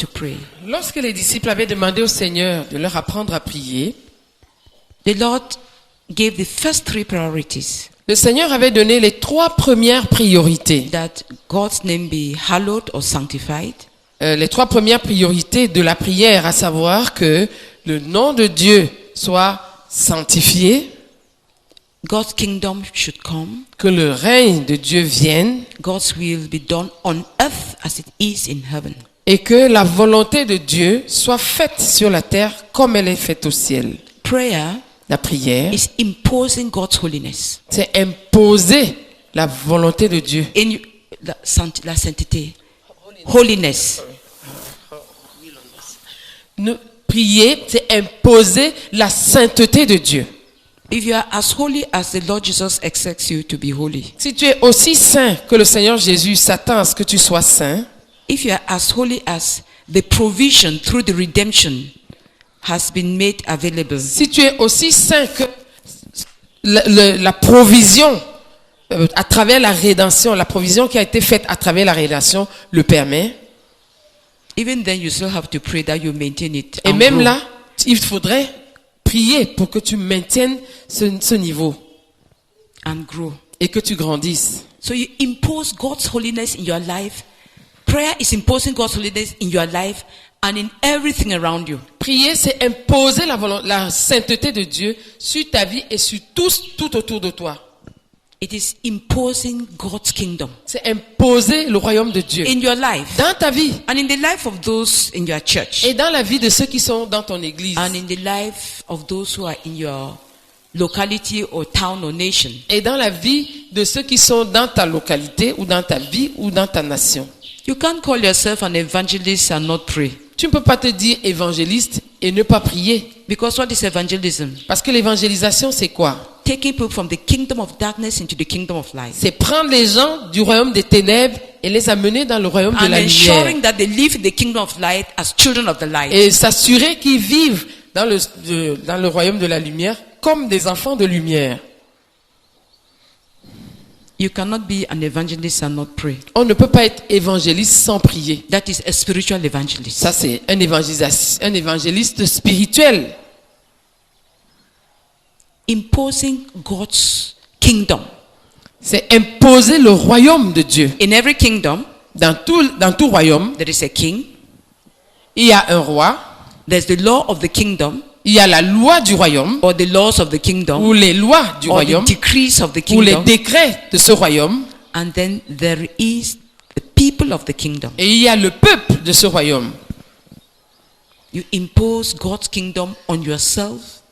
pray, Lorsque les disciples avaient demandé au Seigneur de leur apprendre à prier, the Lord gave the first three priorities. le Seigneur avait donné les 3 premières priorités. That God's name be hallowed or sanctified, Les 3 premières priorités de la prière, à savoir que le nom de Dieu soit sanctifié, God's kingdom should come, que le règne de Dieu vienne God's will be done on earth as it is in heaven. et que la volonté de Dieu soit faite sur la terre comme elle est faite au ciel. Prayer La prière, is imposing God's holiness. c'est imposer la volonté de Dieu. In la sainteté, holiness. Prier, c'est imposer la sainteté de Dieu. If you are as holy as the Lord Jesus expects you to be holy, Si tu es aussi saint que le Seigneur Jésus s'attend à ce que tu sois saint, if you are as holy as the provision through the redemption has been made available, si tu es aussi saint que la provision à travers la rédemption, la provision qui a été faite à travers la rédemption le permet, even then you still have to pray that you maintain it. et and même grow. là, il faudrait prier pour que tu maintiennes ce niveau And grow. et que tu grandisses. So you impose God's holiness in your life. Prayer is imposing God's holiness in your life and in everything around you. Prier, c'est imposer la sainteté de Dieu sur ta vie et sur tout autour de toi. It is imposing God's kingdom C'est imposer le royaume de Dieu in your life dans ta vie and in the life of those in your church et dans la vie de ceux qui sont dans ton église and in the life of those who are in your locality or town or nation. et dans la vie de ceux qui sont dans ta localité ou dans ta vie ou dans ta nation. You can't call yourself an evangelist and not pray. Tu ne peux pas te dire évangéliste et ne pas prier. Because what is evangelism? Parce que l'évangélisation, c'est quoi? Taking people from the kingdom of darkness into the kingdom of light. C'est prendre les gens du royaume des ténèbres et les amener dans le royaume de And la lumière. ensuring that they live in the kingdom of light as children of the light. Et s'assurer qu'ils vivent dans le royaume de la lumière comme des enfants de lumière. You cannot be an evangelist and not pray. On ne peut pas être évangéliste sans prier. That is a spiritual evangelist. Ça, c'est un évangéliste spirituel. Imposing God's kingdom. C'est imposer le royaume de Dieu. In every kingdom, Dans tout royaume, there is a king. il y a un roi, There's the law of the kingdom il y a la loi du royaume, or the laws of the kingdom ou les lois du or the royaume, decrees of the ou les kingdom. décrets de ce royaume, And then there is the people of the kingdom. et il y a le peuple de ce royaume. You impose God's kingdom on yourself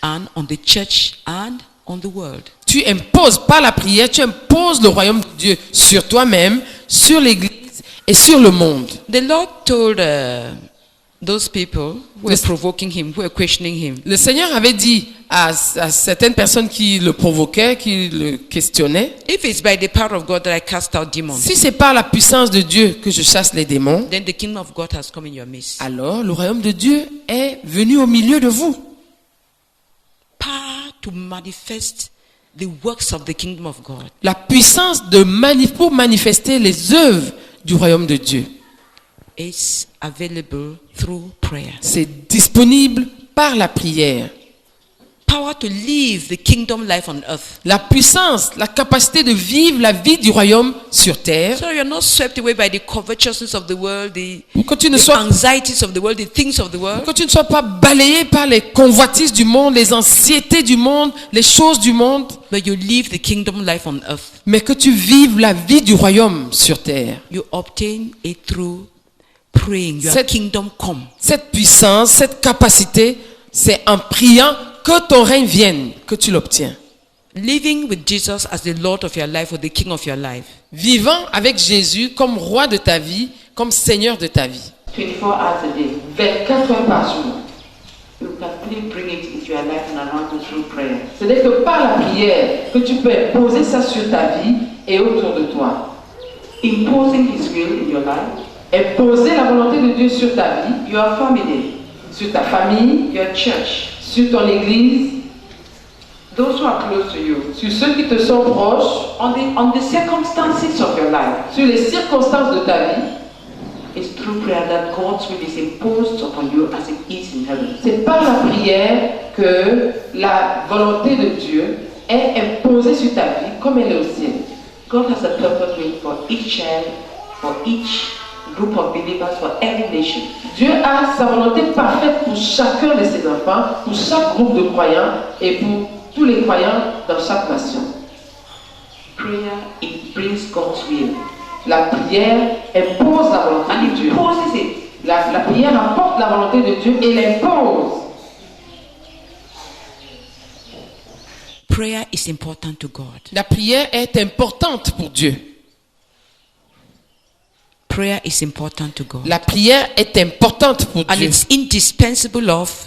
and on the church and on the world. Tu imposes par la prière, tu imposes le royaume de Dieu sur toi-même, sur l'église et sur le monde. The Lord told those people who were provoking him, who were questioning him, Le Seigneur avait dit à certaines personnes qui le provoquaient, qui le questionnaient, if it's by the power of God that I cast out demons, si c'est par la puissance de Dieu que je chasse les démons, then the kingdom of God has come in your midst. alors le royaume de Dieu est venu au milieu de vous. power to manifest the works of the kingdom of God La puissance pour manifester les œuvres du royaume de Dieu. is available through prayer. C'est disponible par la prière. Power to live the kingdom life on earth. La puissance, la capacité de vivre la vie du royaume sur terre. So you're not swept away by the covetousness of the world, Pour que tu ne the sois, anxieties of the world, the things of the world. que tu ne sois pas balayé par les convoitises du monde, les anxiétés du monde, les choses du monde, But you live the kingdom life on earth. mais que tu vives la vie du royaume sur terre. You obtain it through praying. Your Cette- kingdom come. Cette puissance, cette capacité, c'est en priant que ton règne vienne, que tu l'obtiens. Living with Jesus as the Lord of your life or the King of your life. Vivant avec Jésus comme roi de ta vie, comme Seigneur de ta vie. 24 hours a day, 24 heures par jour. You can really bring it into your life and around you through prayer. C'est-à-dire que par la prière, que tu peux imposer ça sur ta vie et autour de toi. Imposing His will in your life. Imposer la volonté de Dieu sur ta vie, your family, sur ta famille, your church, sur ton église, those who are close to you, sur ceux qui te sont proches, on the circumstances of your life, sur les circonstances de ta vie. It's through prayer that God's will is imposed upon you as it is in heaven. C'est par la prière que la volonté de Dieu est imposée sur ta vie comme elle est au ciel. God has a perfect will for each child, for each group of believers, for every nation. Dieu a sa volonté parfaite pour chacun de ses enfants, pour chaque groupe de croyants et pour tous les croyants dans chaque nation. Prayer, it brings God's will. La prière impose la volonté de Dieu. La prière apporte la volonté de Dieu et l'impose. Prayer is important to God. La prière est importante pour Dieu. Prayer is important to God. La prière est importante pour And Dieu. it's indispensable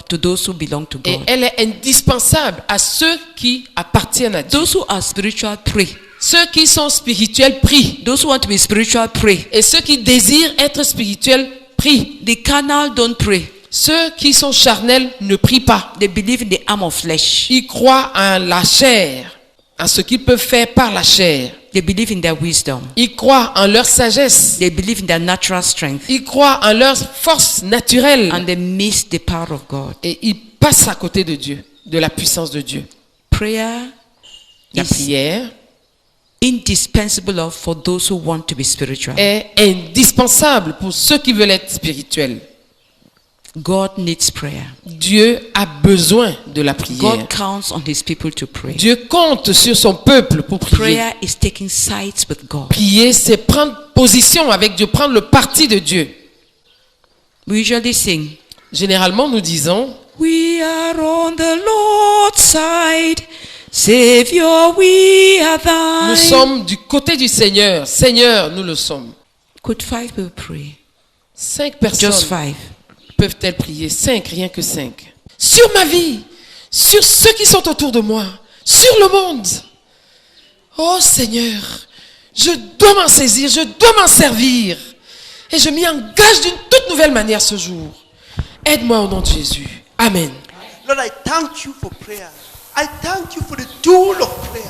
to those who belong to Et God. elle est indispensable à ceux qui appartiennent à Dieu. Those who are spiritual, pray. Ceux qui sont spirituels prient. Those who want to be spiritual, pray. Et ceux qui désirent être spirituels prient. The carnal don't pray. Ceux qui sont charnels ne prient pas. They believe in the arm of flesh. Ils croient en la chair, en ce qu'ils peuvent faire par la chair. They believe in their wisdom. Ils croient en leur sagesse. They believe in their natural strength. Ils croient en leur force naturelle. And they miss the power of God. Et ils passent à côté de Dieu, de la puissance de Dieu. Prayer La is prière indispensable for those who want to be spiritual. est indispensable pour ceux qui veulent être spirituels. God needs prayer. Dieu a besoin de la prière. God counts on his people to pray. Dieu compte sur son peuple pour prier. Prayer is taking sides with God. Prier, c'est prendre position avec Dieu, prendre le parti de Dieu. We usually sing, Généralement, nous disons, we are on the Lord's side, Savior, we are thine. nous sommes du côté du Seigneur. Seigneur, nous le sommes. Could 5 people pray? 5 Just personnes 5. peuvent-elles prier? 5, rien que 5. Sur ma vie, sur ceux qui sont autour de moi, sur le monde. Oh Seigneur, je dois m'en saisir, je dois m'en servir. Et je m'y engage d'une toute nouvelle manière ce jour. Aide-moi au nom de Jésus. Amen. Lord, I thank you for prayer. I thank you for the tool of prayer.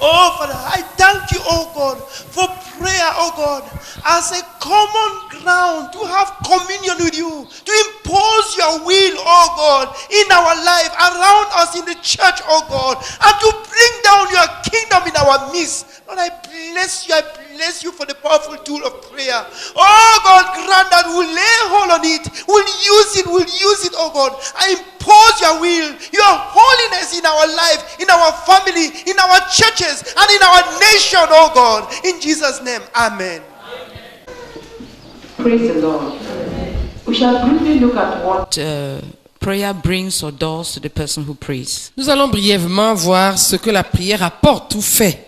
Oh, Father, I thank you, oh God, for prayer, oh God, as a common ground to have communion with you, to impose your will, oh God, in our life, around us in the church, oh God, and to bring down your kingdom in our midst. Lord, I bless you for the powerful tool of prayer. Oh God, grant that we'll lay hold on it, we'll use it, oh God, and impose your will, your holiness in our life, in our family, in our churches, and in our nation, oh God. In Jesus' name, amen. Praise the Lord. We shall briefly look at what Prayer brings or does to the person who prays, Nous allons brièvement voir ce que la prière apporte ou fait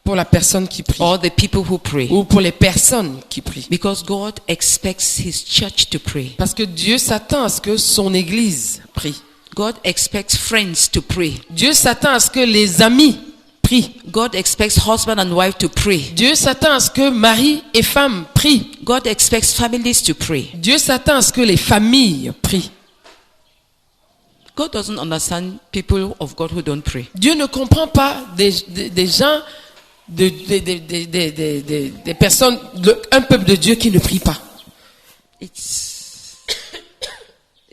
pour la personne qui prie or the people who pray. ou pour les personnes qui prient. Because God expects his church to pray. Parce que Dieu s'attend à ce que son Église prie. God expects friends to pray. Dieu s'attend à ce que les amis prient. God expects husband and wife to pray. Dieu s'attend à ce que mari et femme prient. God expects families to pray. Dieu s'attend à ce que les familles prient. God doesn't understand people of God who don't pray. Dieu ne comprend pas des gens, des personnes, un peuple de Dieu qui ne prie pas.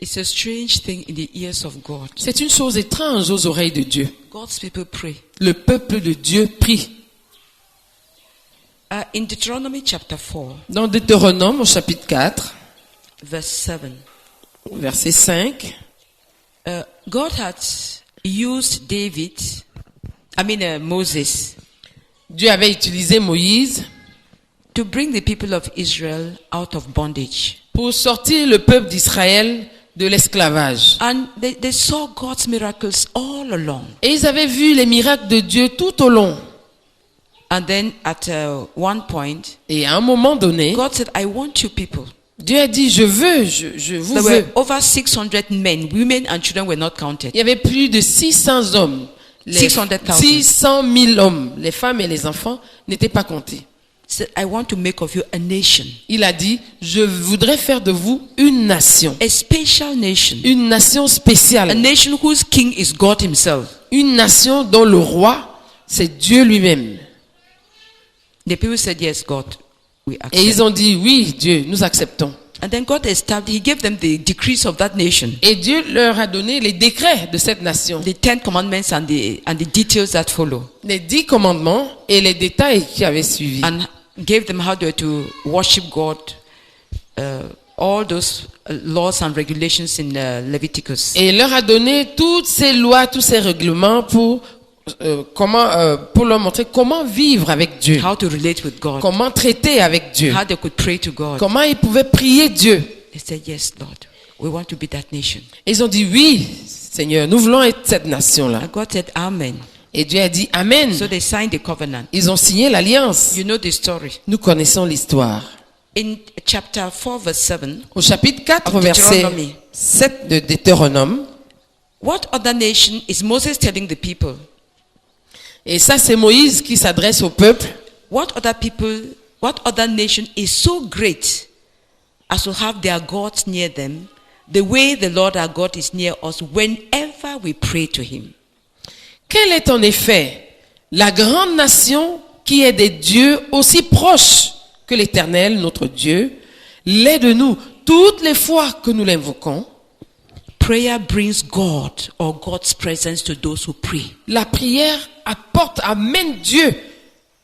It's a strange thing in the ears of God. C'est une chose étrange aux oreilles de Dieu. God's people pray. Le peuple de Dieu prie. In Deuteronomy chapter 4, Dans Deutéronome au chapitre 4, verse 7, verset 5, God had used Moses, Dieu avait utilisé Moïse to bring the people of Israel out of bondage. pour sortir le peuple d'Israël de l'esclavage. And they saw God's miracles all along. Et ils avaient vu les miracles de Dieu tout au long. And then at one point, Et à un moment donné, God said, I want you people. Dieu a dit, je vous There veux. were over 600 men, women and children were not counted. Il y avait plus de 600 hommes. 600,000. 600 000 hommes. Les femmes et les enfants n'étaient pas comptés. He said, I want to make of you a nation, Il a dit, je voudrais faire de vous une nation. a special nation, Une nation a spéciale. nation whose king is God himself. Une nation dont le roi, c'est Dieu lui-même. The people said, yes, God, we accept. Et ils ont dit, oui, Dieu, nous acceptons. And then God established, he gave them the decrees of that nation, Et Dieu leur a donné les décrets de cette nation. the 10 commandments and the details that follow, Les 10 commandements et les détails qui avaient suivi. and gave them how they were to worship God, all those laws and regulations in Leviticus. Et il leur a donné toutes ces lois, tous ces règlements pour leur montrer comment vivre avec Dieu. How to relate with God, Comment traiter avec Dieu. how they could pray to God. Comment ils pouvaient prier Dieu. They said, yes, Lord, we want to be that nation. Et ils ont dit, oui, Seigneur, nous voulons être cette nation-là. And God said, amen. Et Dieu a dit, Amen. So they signed the covenant. Ils ont signé l'alliance. You know the story. Nous connaissons l'histoire. In chapter 4, verse 7, Au chapitre 4, Of verset Deuteronomy. 7 de Deutéronome. what other nation is Moses telling the people? Et ça, c'est Moïse qui s'adresse au peuple. What other nation is so great as to have their gods near them, the way the Lord our God is near us whenever we pray to him? Quelle est en effet la grande nation qui est des dieux aussi proches que l'Éternel, notre Dieu, l'est de nous toutes les fois que nous l'invoquons? Prayer brings God or God's presence to those who pray. La prière amène Dieu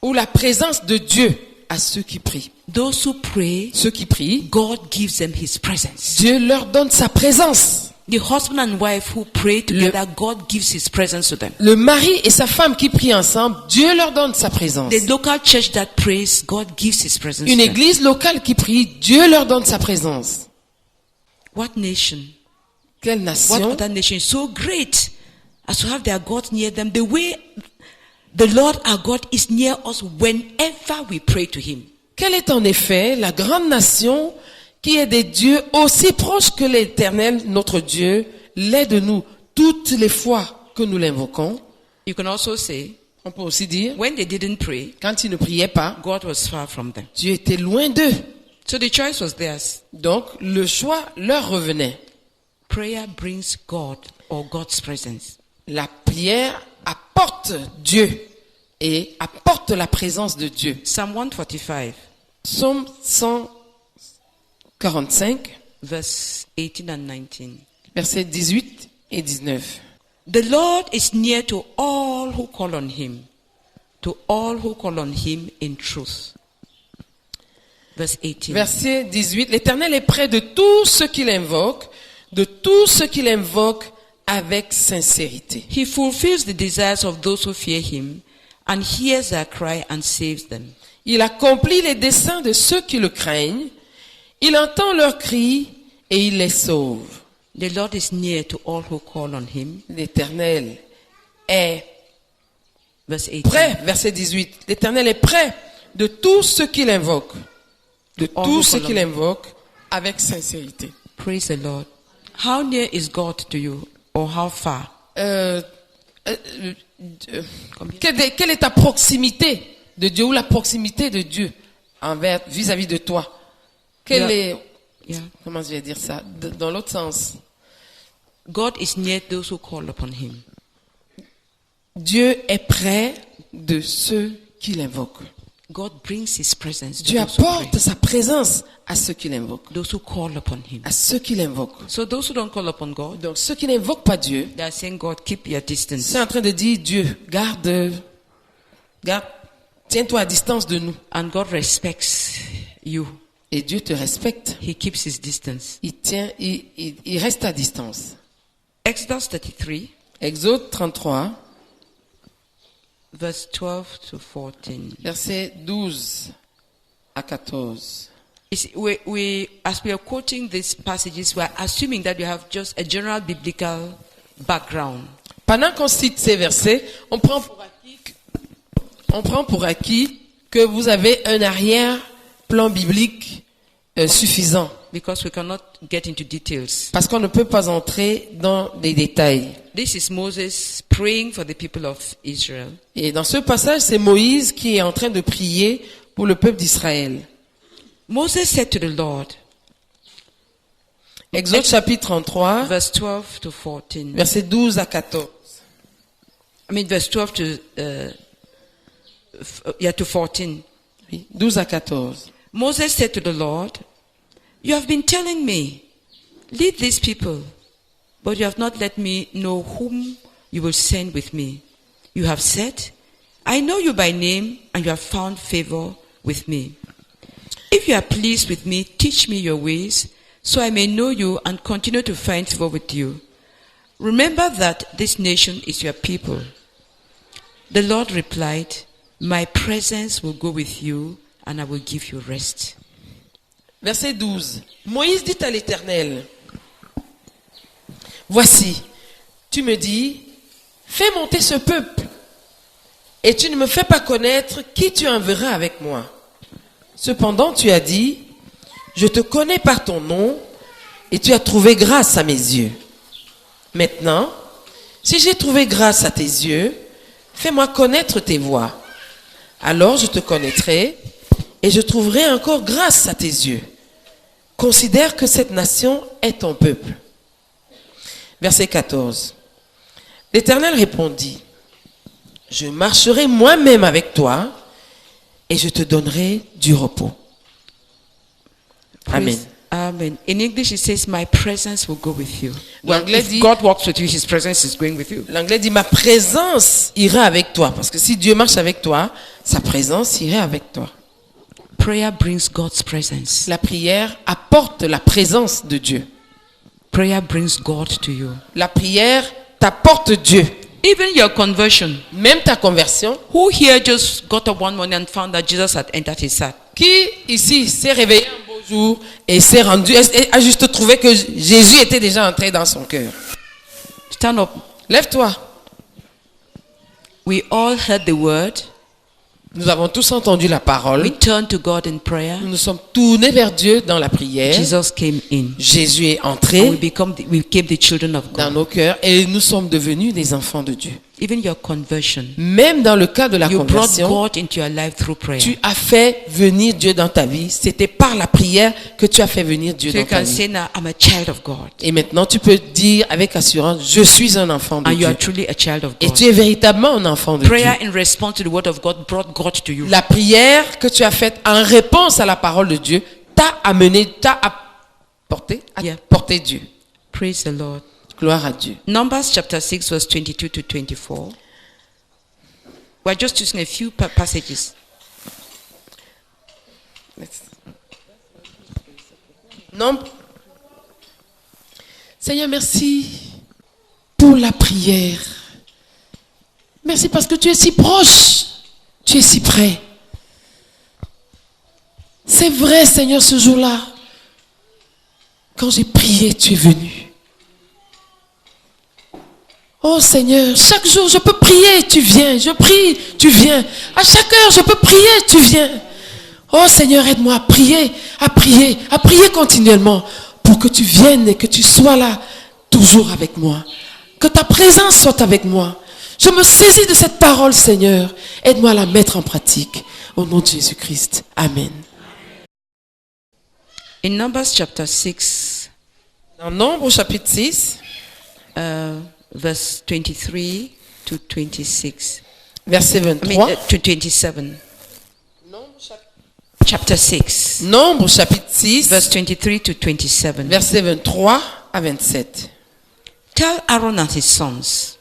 ou la présence de Dieu à ceux qui prient. Those who pray, Ceux qui prient, God gives them his presence. Dieu leur donne sa présence. The husband and wife who pray together, God gives his presence to them. Le mari et sa femme qui prient ensemble, Dieu leur donne sa présence. The local church that prays, God gives his presence Une to them. église locale qui prie, Dieu leur donne sa présence. What nation? Quelle What nation other nation is so great as to have their God near them the way the Lord our God is near us whenever we pray to him? Quelle est en effet la grande nation qui est des dieux aussi proches que l'Éternel, notre Dieu, l'est de nous toutes les fois que nous l'invoquons? You can also say, On peut aussi dire, when they didn't pray, quand ils ne priaient pas, God was far from them. Dieu était loin d'eux. So the choice was theirs. Donc, le choix leur revenait. Prayer brings God or God's presence. La prière apporte Dieu et apporte la présence de Dieu. Psalm 145, Psaume 145, verse 18 and 19. versets 18 et 19. The Lord is near to all who call on him, to all who call on him in truth. Verse 18. Verset 18. L'Éternel est près de tous ceux qui l'invoquent, de tous ceux qui l'invoquent avec sincérité. He fulfills the desires of those who fear him and hears their cry and saves them. Il accomplit les desseins de ceux qui le craignent. Il entend leurs cris et il les sauve. The Lord is near to all who call on him. L'Éternel est Verse 18. près, verset 18. L'Éternel est près de tous ceux qui l'invoquent, de All tous who ceux call qui on l'invoquent avec sincérité. Praise the Lord. How near is God to you or how far? Quelle est ta proximité de Dieu ou la proximité de Dieu vis-à-vis de toi? Quelle Yeah. est, Yeah. comment je vais dire ça, dans l'autre sens? God is near those who call upon him. Dieu est près de ceux qui l'invoquent. God brings his presence to Dieu those who pray, apporte sa présence à ceux qui l'invoquent. those who call upon him. À ceux qui l'invoquent. So those who don't call upon God, Donc ceux qui n'invoquent pas Dieu, they are saying, God, keep your distance. c'est en train de dire Dieu, garde, tiens-toi à distance de nous. And God respects you. Et Dieu te respecte. He keeps his distance. Il reste à distance. Exodus 33, Exode 33, verse 12 to 14. versets 12 à 14. You see, as we are quoting these passages, we are assuming that you have just a general biblical background. Pendant qu'on cite ces versets, on prend pour acquis que vous avez un arrière-plan biblique suffisant. Because we cannot get into details. Parce qu'on ne peut pas entrer dans les détails. This is Moses praying for the people of Israel. Et dans ce passage, c'est Moïse qui est en train de prier pour le peuple d'Israël. Moses said to the Lord, Exode chapitre 33, verse 12 to 14. versets 12 à 14. Verse 12 to, to 14. Oui, 12 à 14. Moses said to the Lord, you have been telling me, lead these people, but you have not let me know whom you will send with me. You have said, I know you by name, and you have found favor with me. If you are pleased with me, teach me your ways, so I may know you and continue to find favor with you. Remember that this nation is your people. The Lord replied, my presence will go with you, and I will give you rest. Verset 12. Moïse dit à l'Éternel, voici, tu me dis, fais monter ce peuple, et tu ne me fais pas connaître qui tu enverras avec moi. Cependant, tu as dit, je te connais par ton nom, et tu as trouvé grâce à mes yeux. Maintenant, si j'ai trouvé grâce à tes yeux, fais-moi connaître tes voies. Alors je te connaîtrai, et je trouverai encore grâce à tes yeux. Considère que cette nation est ton peuple. Verset 14. L'Éternel répondit, je marcherai moi-même avec toi et je te donnerai du repos. Amen. Praise- Amen. In English, it says, my presence will go with you. Well, L'anglais if dit- God walks with you, his presence is going with you. L'anglais dit, ma présence ira avec toi. Parce que si Dieu marche avec toi, sa présence ira avec toi. Prayer brings God's presence. La prière apporte la présence de Dieu. Prayer brings God to you. La prière t'apporte Dieu. Even your conversion. Même ta conversion. Who here just got up one morning and found that Jesus had entered his heart? Qui ici s'est réveillé un beau jour et s'est rendu, et a juste trouvé que Jésus était déjà entré dans son cœur? Stand up. Lève-toi. We all heard the word. Nous avons tous entendu la parole. We turned to God in prayer. Nous nous sommes tournés vers Dieu dans la prière. Jesus came in. Jésus est And entré we became the children of dans God. nos cœurs et nous sommes devenus des enfants de Dieu. Even your conversion. Même dans le cas de la You brought conversion, God into your life through prayer. tu as fait venir Dieu dans ta vie. C'était par la prière que tu as fait venir Dieu So dans you ta can vie. say now, I'm a child of God. Et maintenant, tu peux dire avec assurance, je suis un enfant de And you Dieu. are truly a child of Et God. tu es véritablement un enfant de Dieu. Prayer in response to the word of God brought God to you. La prière que tu as faite en réponse à la parole de Dieu t'a amené, t'a apporté, Yeah. apporté Dieu. Praise the Lord. Gloire à Dieu. Numbers chapter 6 verse 22 to 24. We're just using a few passages. Non. Seigneur, merci pour la prière. Merci parce que tu es si proche. Tu es si près. C'est vrai, Seigneur, ce jour-là, quand j'ai prié, tu es venu. Oh Seigneur, chaque jour je peux prier, tu viens. Je prie, tu viens. À chaque heure, je peux prier, tu viens. Oh Seigneur, aide-moi à prier continuellement pour que tu viennes et que tu sois là toujours avec moi. Que ta présence soit avec moi. Je me saisis de cette parole, Seigneur. Aide-moi à la mettre en pratique. Au nom de Jésus-Christ. Amen. In Numbers chapter 6, Dans Nombre au chapitre 6, verse 23 to 26. Verset I mean, 23. to 27. Chapter 6, Nombre chapitre 6, verse 23 to 27. verset 23 à 27. Tell Aaron and his sons,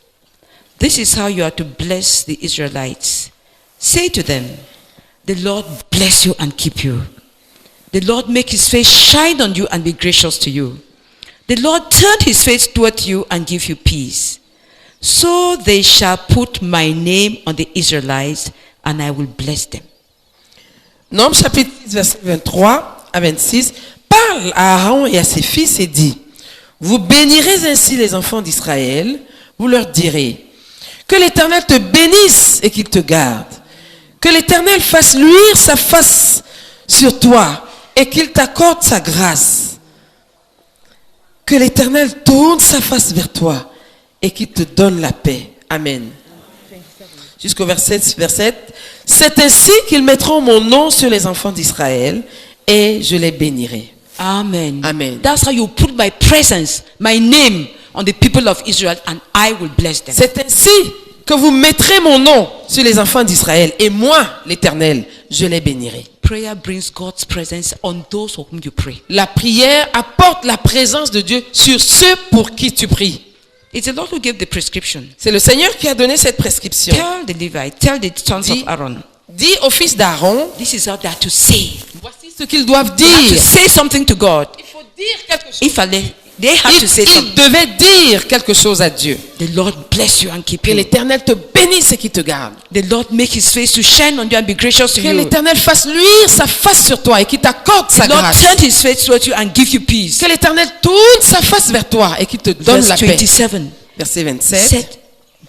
this is how you are to bless the Israelites. Say to them, the Lord bless you and keep you. The Lord make his face shine on you and be gracious to you. The Lord turn his face toward you and give you peace. So they shall put my name on the Israelites, and I will bless them. Nombre chapitre 6, verset 23 à 26. Parle à Aaron et à ses fils et dis, vous bénirez ainsi les enfants d'Israël, vous leur direz, que l'Éternel te bénisse et qu'il te garde, que l'Éternel fasse luire sa face sur toi et qu'il t'accorde sa grâce, que l'Éternel tourne sa face vers toi et qu'il te donne la paix. Amen. Jusqu'au verset 7. C'est ainsi qu'ils mettront mon nom sur les enfants d'Israël et je les bénirai. Amen. Amen. That's how you put my presence, my name on the people of Israel, and I will bless them. C'est ainsi que vous mettrez mon nom sur les enfants d'Israël et moi, l'Éternel, je les bénirai. Prayer brings God's presence on those for whom you pray. La prière apporte la présence de Dieu sur ceux pour qui tu pries. It's the Lord who gave the prescription. C'est le Seigneur qui a donné cette prescription. Tell the Levites, tell the sons Dis- of Aaron, Dis aux fils d'Aaron, this is how they are to say. voici ce qu'ils doivent They have to dire. say something to God. Il faut dire quelque chose. If they have to say Ils something. devaient dire quelque chose à Dieu. The Lord bless you and keep Que you. l'Éternel te bénisse et qu'il te garde. The Lord make his face to shine on you and be gracious to Que you. l'Éternel fasse luire sa face sur toi et qu'il t'accorde sa The Lord grâce. turn his face towards you and give you peace. Que l'Éternel tourne sa face vers toi et qu'il te donne Verse la paix. 27 Verset 27. said,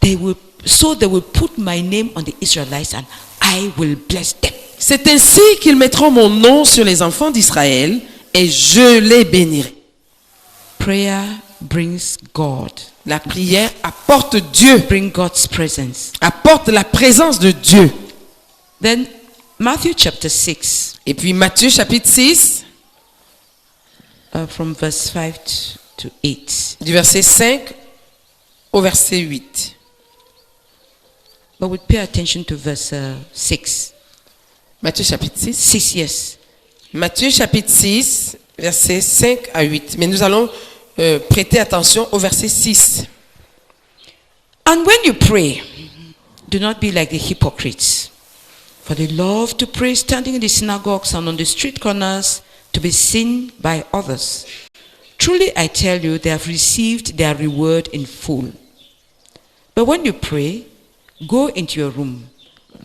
they will put my name on the Israelites and I will bless them. C'est ainsi qu'ils mettront mon nom sur les enfants d'Israël et je les bénirai. Prayer brings God, La prière apporte Dieu, bring God's presence. apporte la présence de Dieu. Then Matthew chapter 6, Et puis Matthieu chapitre 6, from verse 5 to 8. du verset 5 au verset 8. But we pay attention to verse 6. Matthieu chapitre 6. 6, yes. Matthieu chapitre 6, versets 5 à 8. Mais nous allons prêter attention au verset 6. And when you pray, do not be like the hypocrites, for they love to pray standing in the synagogues and on the street corners to be seen by others. Truly I tell you, they have received their reward in full. But when you pray, go into your room,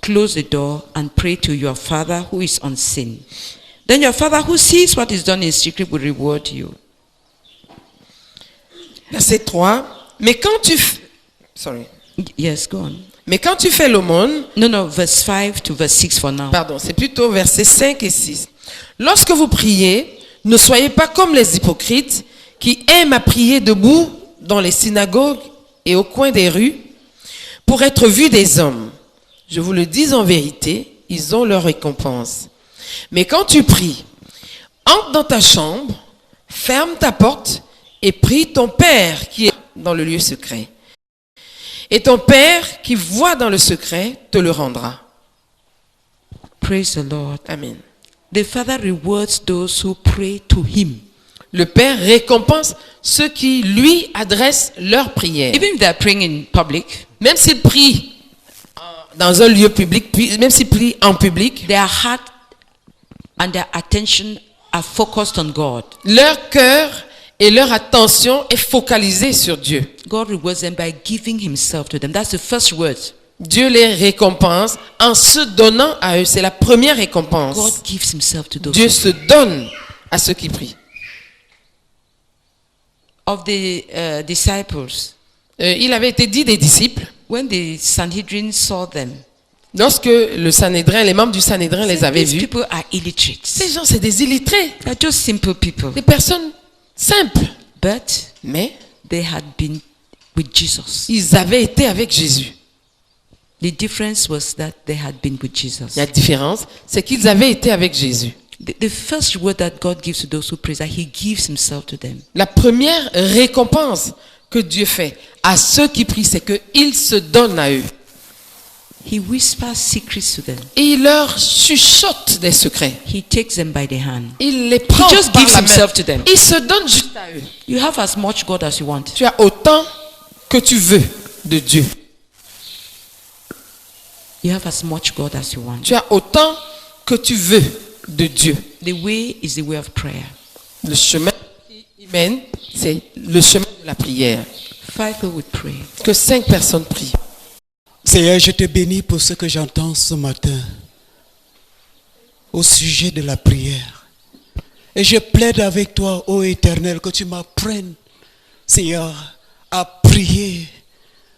close the door, and pray to your Father who is unseen. Then your Father who sees what is done in secret will reward you. Verset 3. Mais quand tu Yes, go on. Mais quand tu fais l'aumône, No, verse 5 to verse 6 for now. pardon, c'est plutôt versets 5 et 6. Lorsque vous priez, ne soyez pas comme les hypocrites qui aiment à prier debout dans les synagogues et au coin des rues pour être vus des hommes. Je vous le dis en vérité, ils ont leur récompense. Mais quand tu pries, entre dans ta chambre, ferme ta porte et prie ton Père qui est dans le lieu secret. Et ton Père qui voit dans le secret te le rendra. Praise the Lord. Amen. The Father rewards those who pray to Him. Le Père récompense ceux qui lui adressent leurs prières. Even if they are praying in public, Même s'ils prient dans un lieu public, même s'ils prient en public, their heart and their attention are focused on God. leur cœur et leur attention est focalisée sur Dieu. God rewards them by giving Himself to them. That's the first word. Dieu les récompense en se donnant à eux. C'est la première récompense. God gives Himself to those Dieu who se donne à ceux qui prient. of the disciples. Il avait été dit des disciples, When the Sanhedrin saw them, lorsque le Sanhédrin, les membres du Sanhédrin les avaient these vus, people are illiterate. ces gens, c'est des illettrés, They are just simple people. des personnes simples. But Mais they had been with Jesus. ils avaient été avec Jésus. The difference was that they had been with Jesus. La différence, c'est qu'ils avaient été avec Jésus. The first word that God gives to those who pray is that He gives Himself to them. La première récompense que Dieu fait à ceux qui prient, c'est qu'il se donne à eux. He whispers secrets to them. Et il leur chuchote des secrets. He takes them by the hand. Il les prend He just par gives la main. himself to them. Il se donne juste à eux. You have as much God as you want. Tu as autant que tu veux de Dieu. You have as much God as you want. Tu as autant que tu veux de Dieu. The way is the way of prayer. Le chemin qui mène, c'est le chemin de la prière. 5 people would pray. Que 5 personnes prient. Seigneur, je te bénis pour ce que j'entends ce matin au sujet de la prière. Et je plaide avec toi, ô Éternel, que tu m'apprennes, Seigneur, à prier.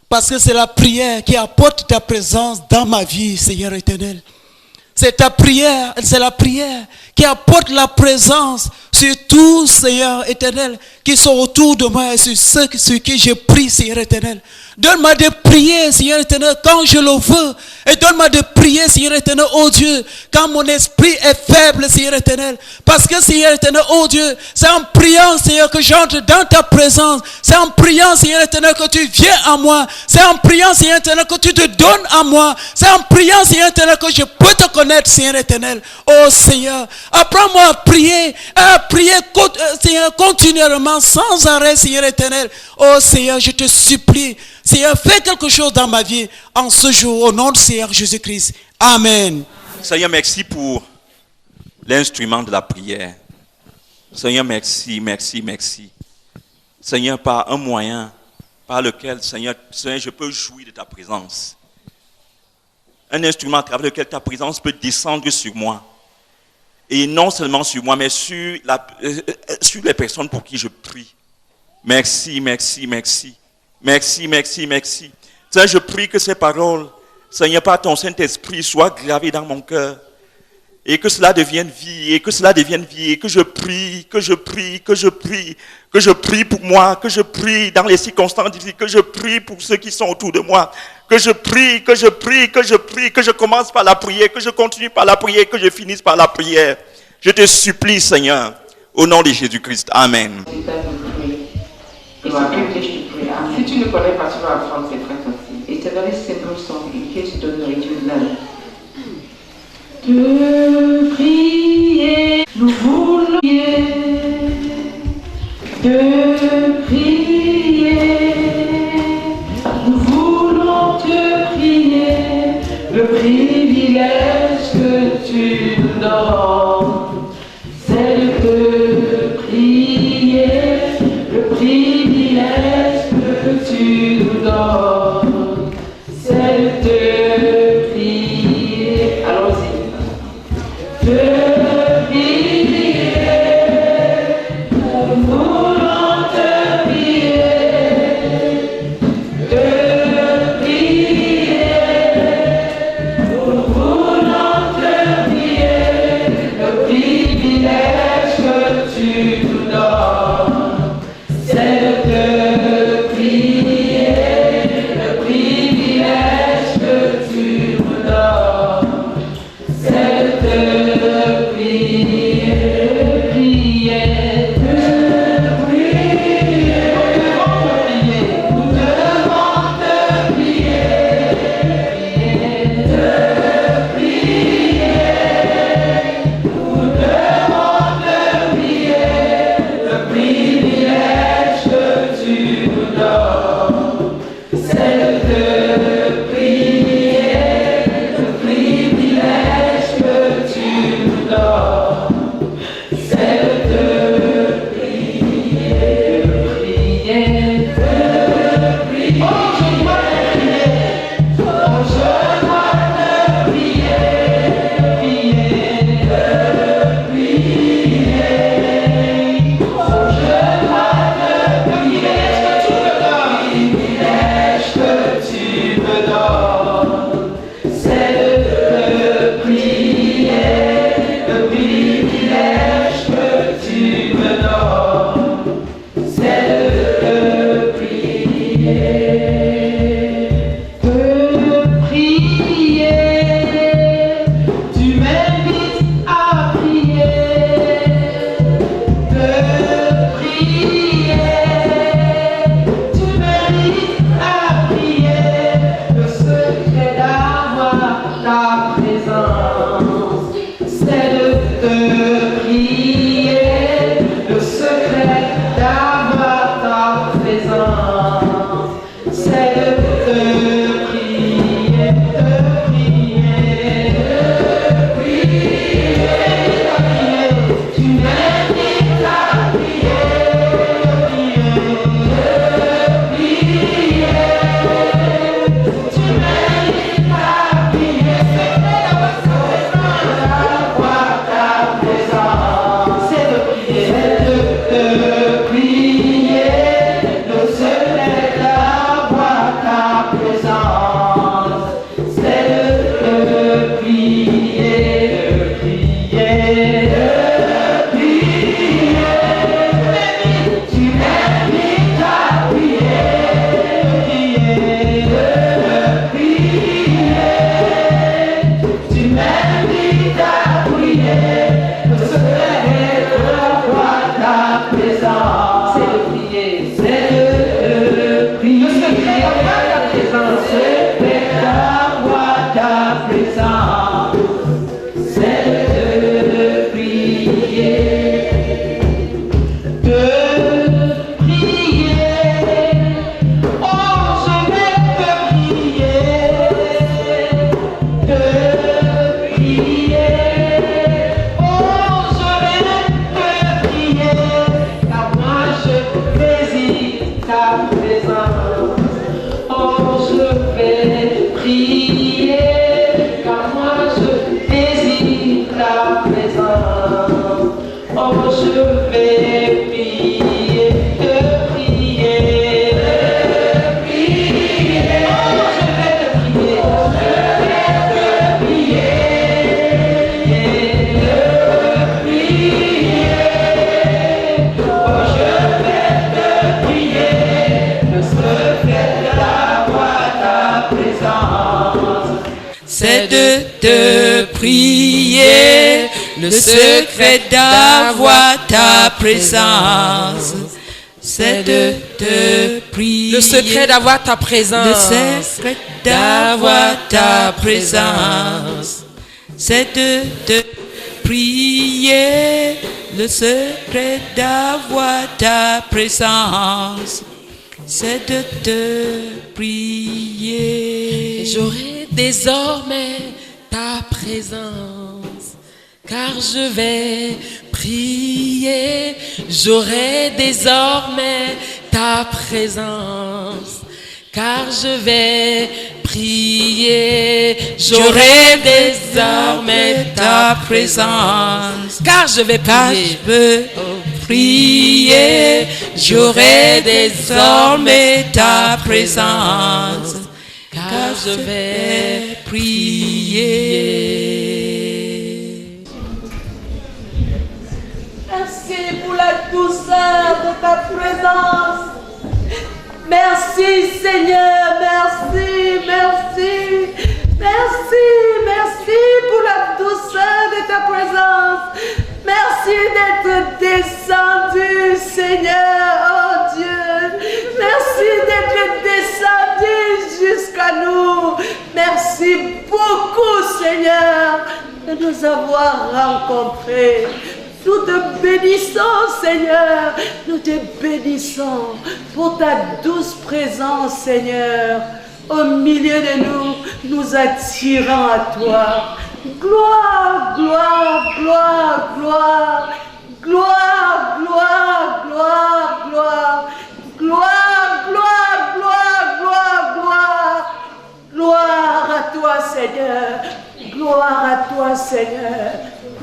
Parce que c'est la prière qui apporte ta présence dans ma vie, Seigneur Éternel. C'est ta prière, c'est la prière qui apporte la présence sur tous, Seigneur Éternel, qui sont autour de moi et sur ceux sur qui je prie, Seigneur Éternel. Donne-moi de prier, Seigneur Éternel, quand je le veux. Et donne-moi de prier, Seigneur Éternel, oh Dieu, quand mon esprit est faible, Seigneur Éternel. Parce que, Seigneur Éternel, oh Dieu, c'est en priant, Seigneur, que j'entre dans ta présence. C'est en priant, Seigneur Éternel, que tu viens à moi. C'est en priant, Seigneur Éternel, que tu te donnes à moi. C'est en priant, Seigneur Éternel, que je peux te connaître, Seigneur Éternel. Oh Seigneur, apprends-moi à prier, Seigneur, continuellement, sans arrêt, Seigneur Éternel. Oh Seigneur, je te supplie, Seigneur, fais quelque chose dans ma vie en ce jour, au nom de Seigneur Jésus-Christ. Amen. Seigneur, merci pour l'instrument de la prière. Seigneur, merci, merci, merci. Seigneur, par un moyen par lequel, Seigneur, je peux jouir de ta présence. Un instrument à travers lequel ta présence peut descendre sur moi. Et non seulement sur moi, mais sur les personnes pour qui je prie. Merci, merci, merci. Merci, merci, merci. Seigneur, je prie que ces paroles, Seigneur, par ton Saint-Esprit, soient gravées dans mon cœur. Et que cela devienne vie, et que cela devienne vie, et que je prie, que je prie, que je prie, que je prie pour moi, que je prie dans les circonstances difficiles, que je prie pour ceux qui sont autour de moi, que je prie, que je prie, que je prie, que je commence par la prière, que je continue par la prière, que je finisse par la prière. Je te supplie, Seigneur, au nom de Jésus-Christ. Amen. Si tu ne connais pas, tu vas apprendre ces phrases aussi. It's a very simple song in case you don't know it, you learn. De prier, nous voulons prier. De prier, nous voulons te prier. Le privilège que tu nous donnes, c'est de te prier. Le privilège que tu nous donnes, c'est de te prier. Allons-y. De prier, nous voulons te prier. De prier, nous voulons te prier. c'est de te prier, le secret d'avoir ta présence. C'est de te prier. Le secret d'avoir ta présence. Le secret d'avoir ta présence. C'est de te prier. Le secret d'avoir ta présence. C'est de te prier. J'aurai désormais ta présence, car je vais prier. J'aurai désormais ta présence, car je vais prier. J'aurai désormais ta présence, car je vais prier. J'aurai désormais ta présence, car je vais prier. Merci pour la douceur de ta présence. Merci Seigneur, merci, merci, merci, merci pour la douceur de ta présence. Merci d'être descendu, Seigneur, oh Dieu. Merci d'être descendu jusqu'à nous. Merci beaucoup, Seigneur, de nous avoir rencontrés. Nous te bénissons, Seigneur. Nous te bénissons pour ta douce présence, Seigneur. Au milieu de nous, nous attirons à toi. Gloire, gloire, gloire, gloire. Gloire, gloire, gloire, gloire. Gloire, gloire, gloire, gloire, gloire. Gloire à toi, Seigneur. Gloire à toi, Seigneur.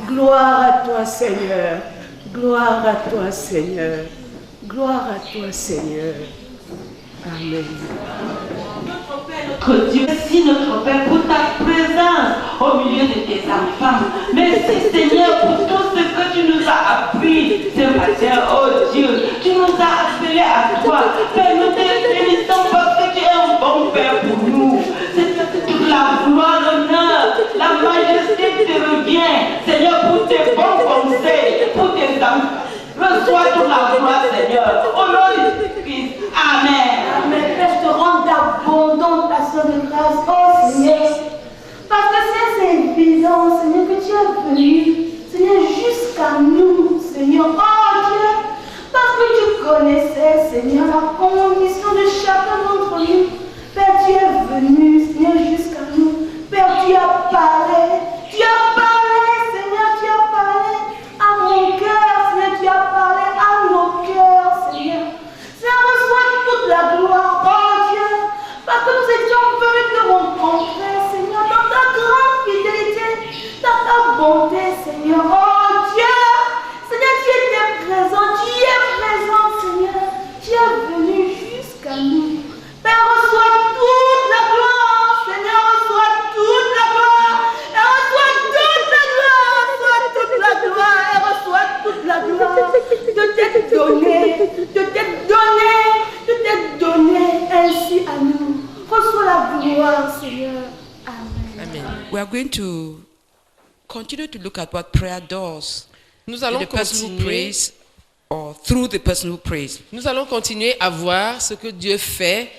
Gloire à toi, Seigneur. Gloire à toi, Seigneur. Gloire à toi, Seigneur. Amen. Notre Dieu, merci notre Père pour ta présence au milieu de tes enfants. Merci Seigneur pour tout ce que tu nous as appris ce matin, oh Dieu. Tu nous as appelés à toi. Père, nous te bénissons parce que tu es un bon Père pour nous. Seigneur, toute la gloire, l'honneur, la majesté te revient. Seigneur, pour tes bons conseils, pour tes enfants. Reçois toute la gloire, Seigneur. Au nom de Jésus-Christ. Amen. Amen. Père, je te rends d'abondante action de grâce, oh Seigneur. Parce que c'est évident, Seigneur, que tu es venu, Seigneur, jusqu'à nous, Seigneur. Oh Dieu, parce que tu connaissais, Seigneur, la condition de chacun d'entre nous. Père, tu es venu, Seigneur, jusqu'à nous. Père, tu as parlé, Seigneur, tu as parlé à mon cœur, Seigneur, tu as parlé à nos cœurs, Seigneur. Seigneur, reçois toute la gloire, oh Dieu, parce que nous étions venus te rencontrer, Seigneur, dans ta grande fidélité, dans ta bonté, Seigneur, oh Dieu. Seigneur, tu étais présent, tu es présent, Seigneur, tu es venu jusqu'à nous. Père, reçois toute la gloire, Seigneur, reçois toute la gloire, et reçois toute la gloire, reçois toute la gloire, et reçois toute la gloire, de t'être donné ainsi à nous. Reçois la gloire, Seigneur. Amen. Amen. We are going to continue to look at what prayer does. Nous To allons the person who continuer. prays or through the person who prays. Nous allons continuer à voir ce que Dieu fait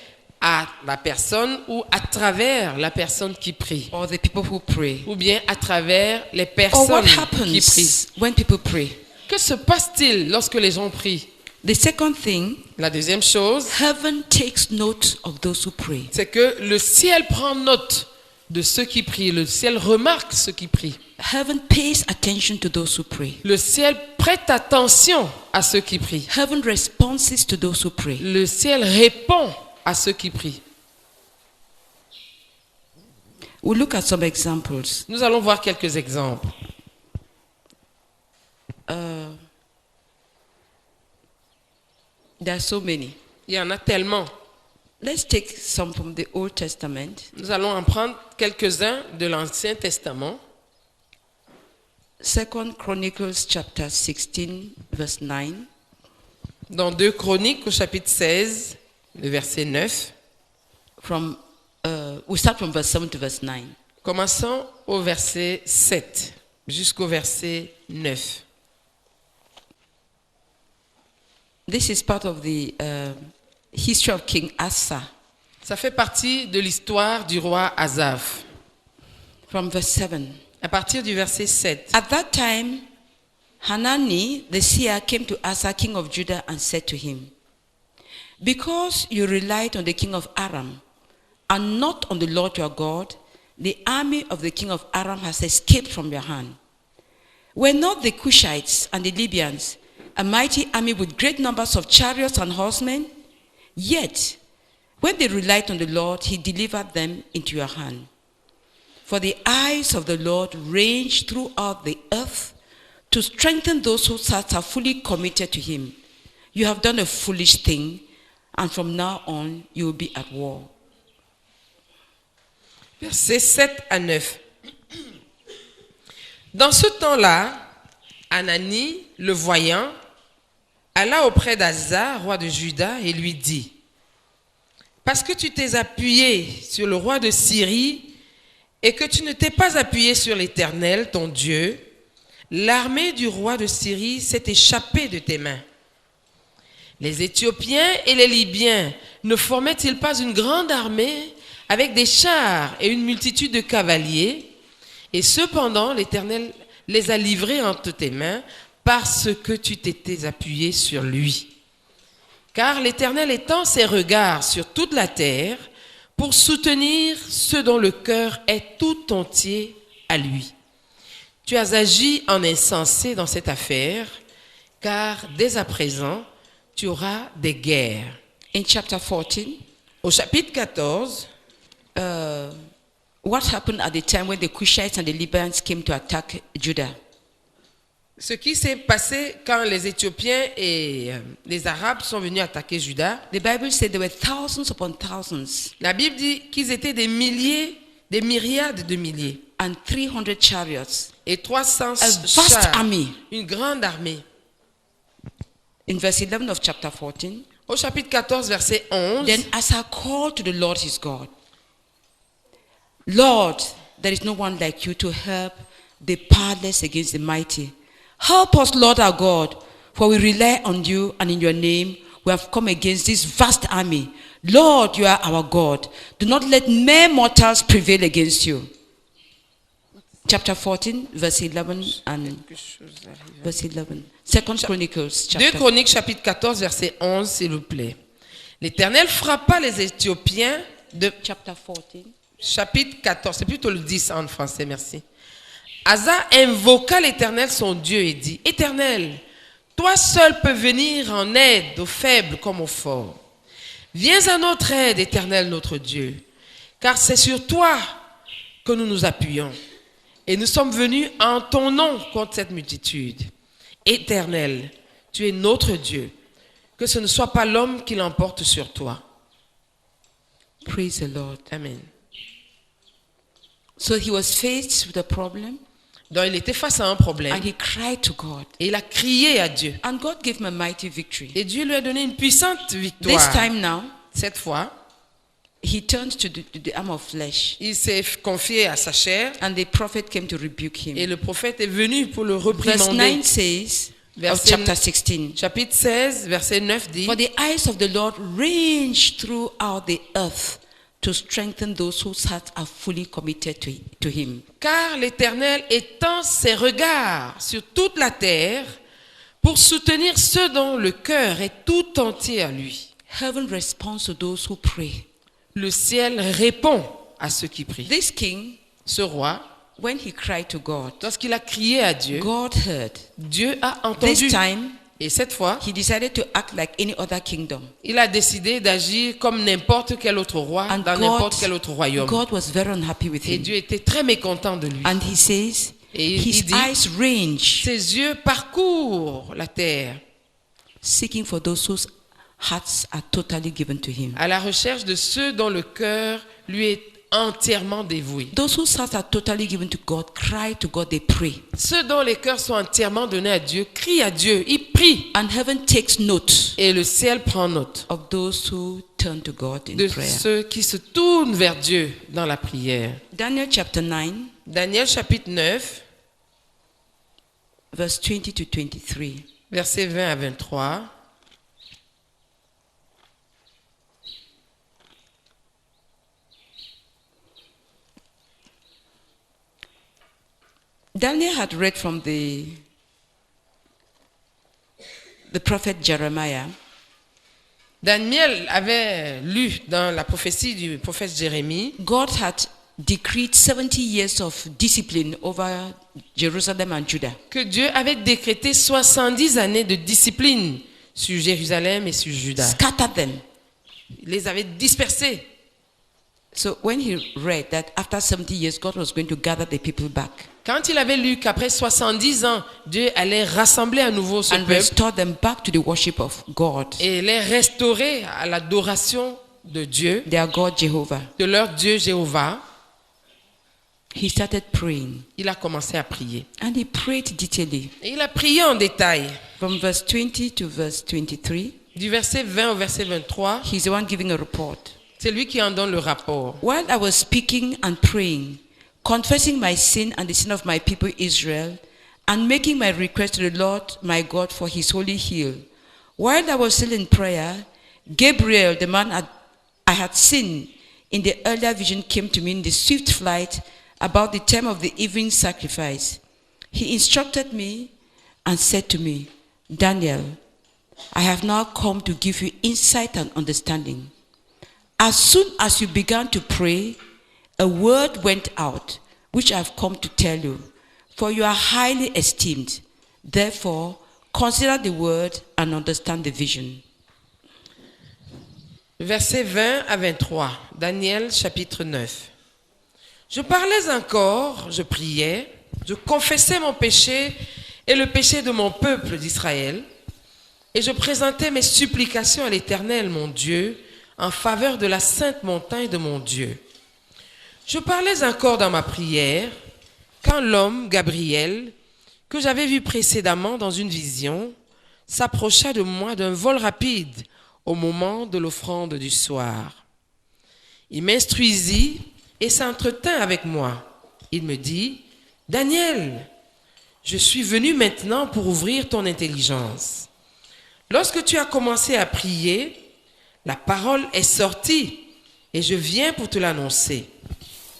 à la personne ou à travers la personne qui prie, Or the people who pray. ou bien à travers les Or what personnes qui happens prient. when people pray. Que se passe-t-il lorsque les gens prient? The second thing, La deuxième chose, heaven takes note of those who pray. c'est que le ciel prend note de ceux qui prient. Le ciel remarque ceux qui prient. Heaven pays attention to those who pray. Le ciel prête attention à ceux qui prient. Heaven responds to those who pray. Le ciel répond à ceux qui prient. We'll look at some examples. Nous allons voir quelques exemples. There are so many. Il y en a tellement. Let's take some from the Old Testament. Nous allons en prendre quelques-uns de l'Ancien Testament. 2 Chronicles chapter 16, verse 9. Dans 2 Chroniques au chapitre 16, le verset 9. We start from verse 7 to verse 9. Commençons au verset 7 jusqu'au verset 9. This is part of the history of King Asa. Ça fait partie de l'histoire du roi Azaph. From verse 7. À partir du verset 7. At that time, Hanani the seer came to Asa, king of Judah, and said to him, because you relied on the king of Aram and not on the Lord your God, the army of the king of Aram has escaped from your hand. Were not the Cushites and the Libyans a mighty army with great numbers of chariots and horsemen? Yet, when they relied on the Lord, he delivered them into your hand. For the eyes of the Lord range throughout the earth to strengthen those whose hearts are fully committed to him. You have done a foolish thing, and from now on you will be at war. Versets 7 à 9. Dans ce temps-là, Hanani, le voyant, alla auprès d'Asa, roi de Juda, et lui dit, parce que tu t'es appuyé sur le roi de Syrie et que tu ne t'es pas appuyé sur l'Éternel, ton Dieu, l'armée du roi de Syrie s'est échappée de tes mains. Les Éthiopiens et les Libyens ne formaient-ils pas une grande armée avec des chars et une multitude de cavaliers? Et cependant, l'Éternel les a livrés entre tes mains parce que tu t'étais appuyé sur lui. Car l'Éternel étend ses regards sur toute la terre pour soutenir ceux dont le cœur est tout entier à lui. Tu as agi en insensé dans cette affaire, car dès à présent, tu auras des guerres. In chapter 14, Au chapitre 14, what happened at the time when the Cushites and the Libyans came to attack Judah? ce qui s'est passé quand les Éthiopiens et les Arabes sont venus attaquer Juda, The Bible said there were thousands upon thousands la Bible dit qu'ils étaient des milliers, des myriades de milliers, and 300 chariots, et 300 a vast chars, army. une grande armée. In verse 11 of chapter 14, Au chapitre 14, verset 11, then Asa called to the Lord his God, Lord, there is no one like you to help the powerless against the mighty. Help us, Lord our God, for we rely on you, and in your name we have come against this vast army. Lord, you are our God. Do not let mere mortals prevail against you. Chapter 14, verse 11 and verse 11. Second Chronicles, 2 chapter Chroniques, chapitre 14, verset 11, s'il vous plaît. L'Éternel frappa les Éthiopiens de... chapter 14. Chapitre 14, c'est plutôt le 10 en français, merci. Asa invoqua l'Éternel son Dieu et dit, Éternel, toi seul peux venir en aide aux faibles comme aux forts. Viens à notre aide, Éternel notre Dieu, car c'est sur toi que nous nous appuyons. Et nous sommes venus en ton nom contre cette multitude. Éternel, tu es notre Dieu, que ce ne soit pas l'homme qui l'emporte sur toi. Praise the Lord. Amen. So he was faced with a problem, Donc il était face à un problème and he cried to God. et il a crié à Dieu. And God gave him a mighty victory. Et Dieu lui a donné une puissante This victoire. time now, Cette fois, he turned to the arm of flesh, il s'est confié à sa chair and the prophet came to rebuke him. et le prophète est venu pour le Verse reprimander. 9 says, of Verset chapter 16, Chapitre 16, verset 9 dit, for the eyes of the Lord range throughout the earth to strengthen those whose hearts are fully committed to him. car l'Éternel étend ses regards sur toute la terre pour soutenir ceux dont le cœur est tout entier à lui. Heaven responds to those who pray. Le ciel répond à ceux qui prient. This king, Ce roi, when he cried to God, lorsqu'il a crié à Dieu, God heard. Dieu a This entendu. time, Et cette fois, he decided to act like any other kingdom. il a décidé d'agir comme n'importe quel autre roi And dans God- n'importe quel autre royaume. God was very unhappy with Et him. Dieu était très mécontent de lui. And he says, Et his il dit, eyes range, ses yeux parcourent la terre seeking for those whose hearts are totally given to him. à la recherche de ceux dont le cœur lui est entièrement dévoué. Those whose hearts are totally given to God cry to God, they pray. Ceux dont les cœurs sont entièrement donnés à Dieu crient à Dieu, ils prient. And heaven takes note Et le ciel prend note of those who turn to God in de prayer. ceux qui se tournent vers Dieu dans la prière. Daniel chapter 9, Daniel chapitre 9, verse 20 to 23. versets 20 à 23. Daniel had read from the prophet Jeremiah. Daniel avait lu dans la prophétie du prophète Jérémie. God had decreed 70 years of discipline over Jerusalem and Judah. Que Dieu avait décrété 70 années de discipline sur Jérusalem et sur Juda. Scattered them. Il les avait dispersés. So when he read that after 70 years God was going to gather the people back Quand il avait lu qu'après 70 ans, Dieu allait rassembler à nouveau ce and peuple restore them back to the worship of God, et les restaurer à l'adoration de Dieu, their God Jehovah, de leur Dieu Jéhovah, he started praying. il a commencé à prier. And he prayed detailedly. Et il a prié en détail. From verse 20 to verse 23, Du verset 20 au verset 23, he's the one giving a report. c'est lui qui en donne le rapport. While I was speaking and praying, confessing my sin and the sin of my people Israel, and making my request to the Lord my God for his holy hill, while I was still in prayer, Gabriel, the man I had seen in the earlier vision, came to me in the swift flight about the time of the evening sacrifice. He instructed me and said to me, Daniel, I have now come to give you insight and understanding. As soon as you began to pray, a word went out, which I have come to tell you, for you are highly esteemed. Therefore, consider the word and understand the vision. Versets 20 à 23, Daniel chapitre 9. Je parlais encore, je priais, je confessais mon péché et le péché de mon peuple d'Israël, et je présentais mes supplications à l'Éternel, mon Dieu, en faveur de la sainte montagne de mon Dieu. Je parlais encore dans ma prière, quand l'homme, Gabriel, que j'avais vu précédemment dans une vision, s'approcha de moi d'un vol rapide au moment de l'offrande du soir. Il m'instruisit et s'entretint avec moi. Il me dit, « Daniel, je suis venu maintenant pour ouvrir ton intelligence. Lorsque tu as commencé à prier, la parole est sortie et je viens pour te l'annoncer.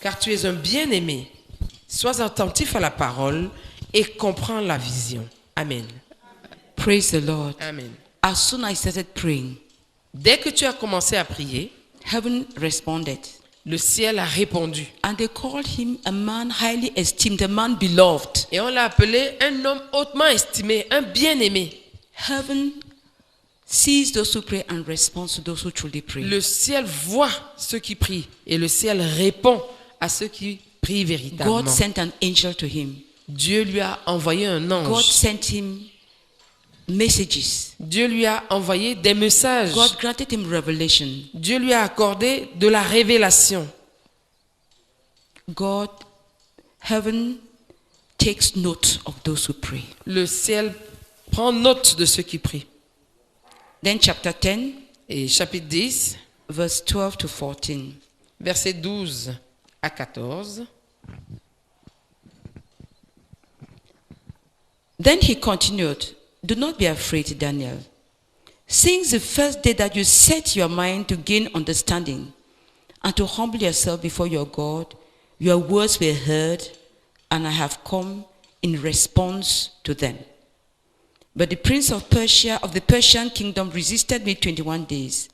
Car tu es un bien-aimé. Sois attentif à la parole et comprends la vision. » Amen. Praise the Lord. Amen. As soon as I started praying, Dès que tu as commencé à prier, heaven responded. le ciel a répondu. And they called him a man highly esteemed, a man beloved. Et on l'a appelé un homme hautement estimé, un bien-aimé. Heaven sees those who pray and responds to those who truly pray. Le ciel voit ceux qui prient et le ciel répond à ceux qui prient véritablement. God sent an angel to him. Dieu lui a envoyé un God ange. sent him messages. Dieu lui a envoyé des messages. God granted him revelation. Dieu lui a accordé de la révélation. God, heaven takes note of those who pray. Le ciel prend note de ceux qui prient. Then chapter 10, Et chapitre 10, verse 12 to 14. versets 12 à 14. Then he continued, do not be afraid, Daniel. Since the first day that you set your mind to gain understanding and to humble yourself before your God, your words were heard, and I have come in response to them. But the prince of Persia, of the Persian kingdom, resisted me 21 days.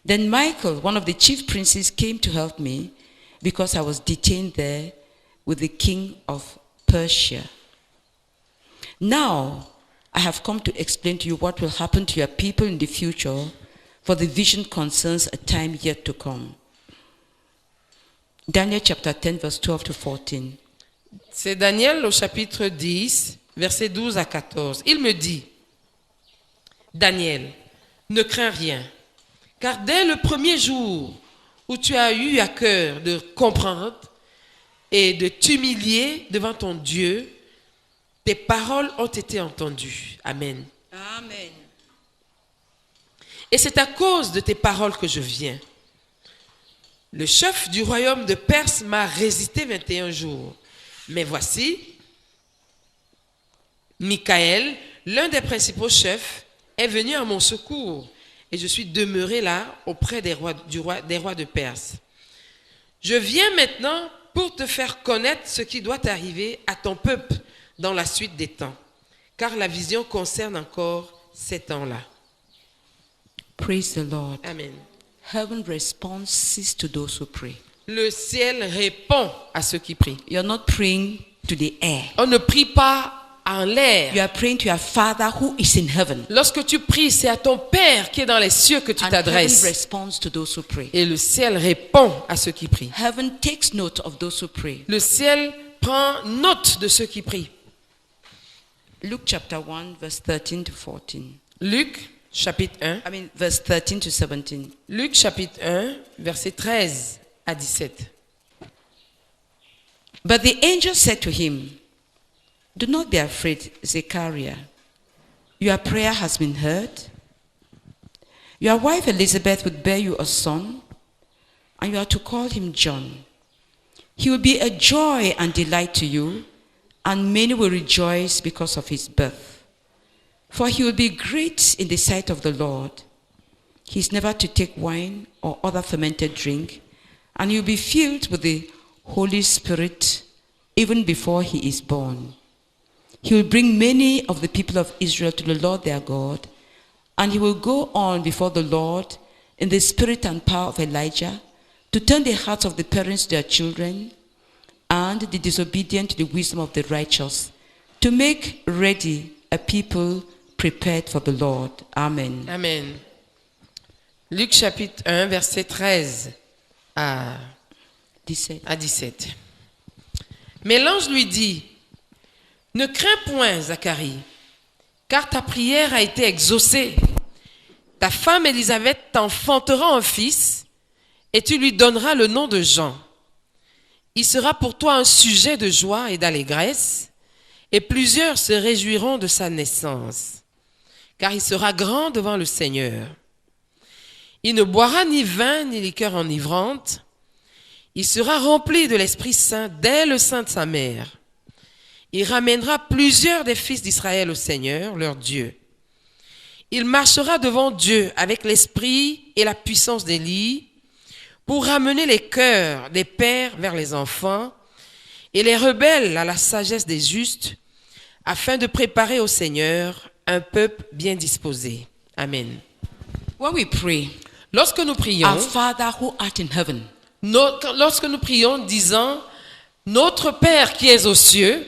Then Michael, one of the chief princes, came to help me because I was detained there with the king of Persia. Now, I have come to explain to you what will happen to your people in the future, for the vision concerns a time yet to come. Daniel chapter 10, verse 12 to 14. C'est Daniel au chapitre 10, versets 12 à 14. Il me dit, Daniel, ne crains rien, car dès le premier jour où tu as eu à cœur de comprendre et de t'humilier devant ton Dieu, tes paroles ont été entendues. Amen. Amen. et c'est à cause de tes paroles que je viens. Le chef du royaume de Perse m'a résisté 21 jours. Mais voici, Michaël, l'un des principaux chefs, est venu à mon secours, et je suis demeuré là auprès des rois de Perse. Je viens maintenant pour te faire connaître ce qui doit arriver à ton peuple dans la suite des temps, car la vision concerne encore ces temps-là. Praise the Lord. Amen. Heaven responds to those who pray. Le ciel répond à ceux qui prient. You're not praying to the air. On ne prie pas en l'air. You are praying to your Father who is in heaven. Lorsque tu pries, c'est à ton Père qui est dans les cieux que tu And t'adresses. heaven responds to those who pray. Et le ciel répond à ceux qui prient. Heaven takes note of those who pray. Le ciel prend note de ceux qui prient. Luke chapter 1 verse 13 to 14. Luc chapitre 1. Verse 13 to 17. Luc chapitre 1, verset 13 à 17. But the angel said to him, "Do not be afraid, Zechariah. Your prayer has been heard. Your wife Elizabeth will bear you a son, and you are to call him John. He will be a joy and delight to you, and many will rejoice because of his birth. For he will be great in the sight of the Lord. He is never to take wine or other fermented drink, and he will be filled with the Holy Spirit even before he is born. He will bring many of the people of Israel to the Lord their God, and he will go on before the Lord in the spirit and power of Elijah to turn the hearts of the parents to their children and the disobedient to the wisdom of the righteous, to make ready a people prepared for the Lord." Amen. Amen. Luc chapitre 1, verset 13 à 17. Mais l'ange lui dit, « Ne crains point, Zacharie, car ta prière a été exaucée. Ta femme Élisabeth t'enfantera un fils, et tu lui donneras le nom de Jean. Il sera pour toi un sujet de joie et d'allégresse, et plusieurs se réjouiront de sa naissance, car il sera grand devant le Seigneur. Il ne boira ni vin ni liqueur enivrante. Il sera rempli de l'Esprit Saint dès le sein de sa mère. Il ramènera plusieurs des fils d'Israël au Seigneur, leur Dieu. Il marchera devant Dieu avec l'esprit et la puissance d'Élie pour ramener les cœurs des pères vers les enfants et les rebelles à la sagesse des justes, afin de préparer au Seigneur un peuple bien disposé. Amen. When we pray, lorsque nous prions, our Father who art in heaven, lorsque nous prions disant notre Père qui est aux cieux,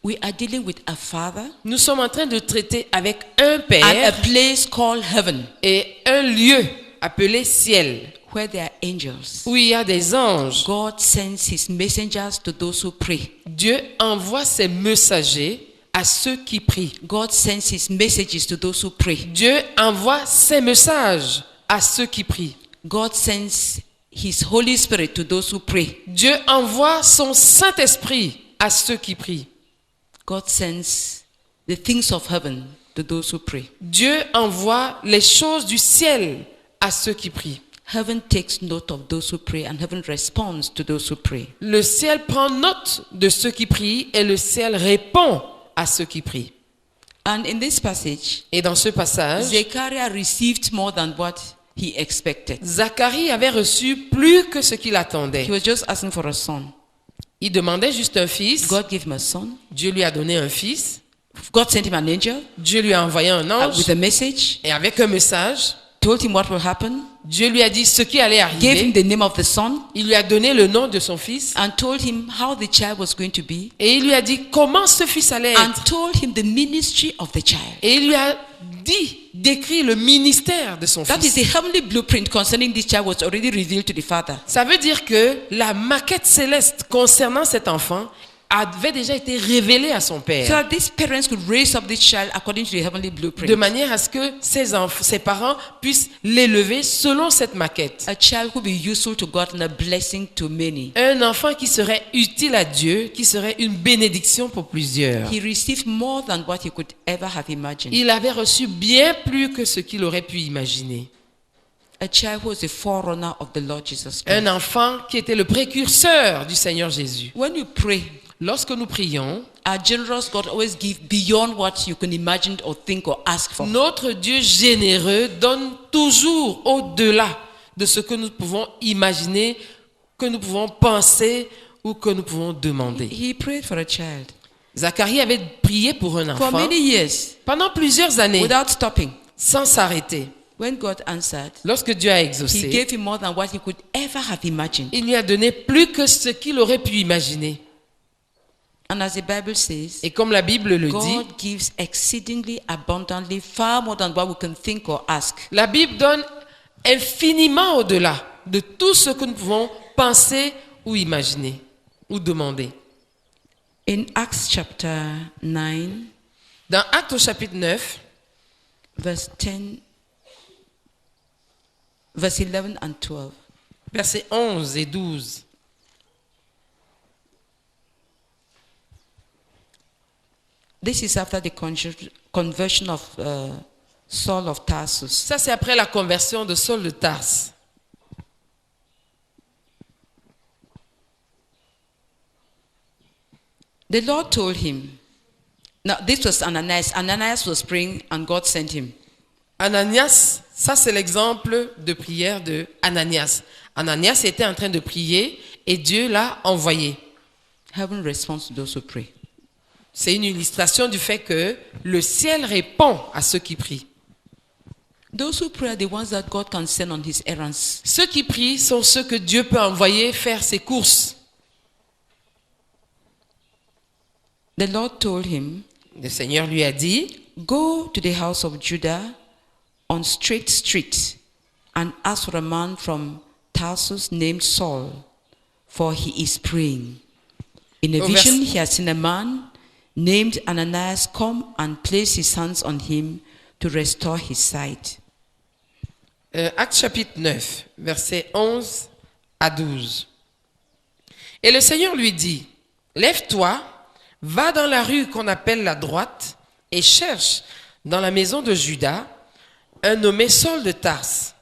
we are dealing with a Father, nous sommes en train de traiter avec un Père and a place called heaven, et un lieu appelé ciel, where there are angels. Où il y a des anges. God sends his messengers to those who pray. Dieu envoie ses messagers à ceux qui prient. God sends his messages to those who pray. Dieu envoie ses messages à ceux qui prient. God sends his Holy Spirit to those who pray. Dieu envoie son Saint-Esprit à ceux qui prient. God sends the things of heaven to those who pray. Dieu envoie les choses du ciel à ceux qui prient. Heaven takes note of those who pray, and heaven responds to those who pray. Le ciel prend note de ceux qui prient et le ciel répond à ceux qui prient. And in this passage, et dans ce passage, Zechariah received more than what he expected. Zacharie avait reçu plus que ce qu'il attendait. He was just asking for a son. Il demandait juste un fils. God gave him a son. Dieu lui a donné un fils. God sent him an angel. Dieu lui a envoyé un ange. With a message. Et avec un message. Told him what will happen. Dieu lui a dit ce qui allait arriver. Gave him the name of the son. Il lui a donné le nom de son fils. And told him how the child was going to be. Et il lui a dit comment ce fils allait être. And told him the ministry of the child. Et il lui a décrit le ministère de son fils. That is the heavenly blueprint concerning this child was already revealed to the father. Ça veut dire que la maquette céleste concernant cet enfant avait déjà été révélée à son père. So that these parents could raise up this child according to the heavenly blueprint. De manière à ce que ses parents puissent l'élever selon cette maquette. A child who be useful to God and a blessing to many. Un enfant qui serait utile à Dieu, qui serait une bénédiction pour plusieurs. He received more than what he could ever have imagined. Il avait reçu bien plus que ce qu'il aurait pu imaginer. A child who is the forerunner of the Lord Jesus Christ. Un enfant qui était le précurseur du Seigneur Jésus. When you pray, Lorsque nous prions, our generous God always gives beyond what you can imagine or think or ask for. notre Dieu généreux donne toujours au-delà de ce que nous pouvons imaginer, que nous pouvons penser ou que nous pouvons demander. He prayed for a child Zacharie avait prié pour un for enfant many years pendant plusieurs années without stopping. sans s'arrêter. When God answered, Lorsque Dieu a He exaucé, gave him more than what he could ever have imagined. il lui a donné plus que ce qu'il aurait pu imaginer. And as the Bible says, Et comme la Bible le dit, God gives exceedingly abundantly, far more than what we can think or ask. la Bible donne infiniment au-delà de tout ce que nous pouvons penser ou imaginer ou demander. In Acts chapter 9, Dans Actes au chapitre 9, verse 10, verse 11 and 12. versets 11 et 12, This is after the conversion of Saul of Tarsus. ça c'est après la conversion de Saul de Tarse. The Lord told him, now this was Ananias. Ananias was praying and God sent him. Ananias, ça c'est l'exemple de prière de Ananias. Ananias était en train de prier et Dieu l'a envoyé. Heaven responds to those who pray. C'est une illustration du fait que le ciel répond à ceux qui prient. Those who pray are the ones that God can send on his errands. Ceux qui prient sont ceux que Dieu peut envoyer faire ses courses. The Lord told him, Le Seigneur lui a dit, go to the house of Judah on Straight Street and ask for a man from Tarsus named Saul, for he is praying. In a Au vision, vers- he has seen a man named Ananias come and place his hands on him to restore his sight. Actes chapitre 9, versets 11 à 12. Et le Seigneur lui dit, lève-toi, va dans la rue qu'on appelle la droite et cherche dans la maison de Judas un nommé Saul de Tarse.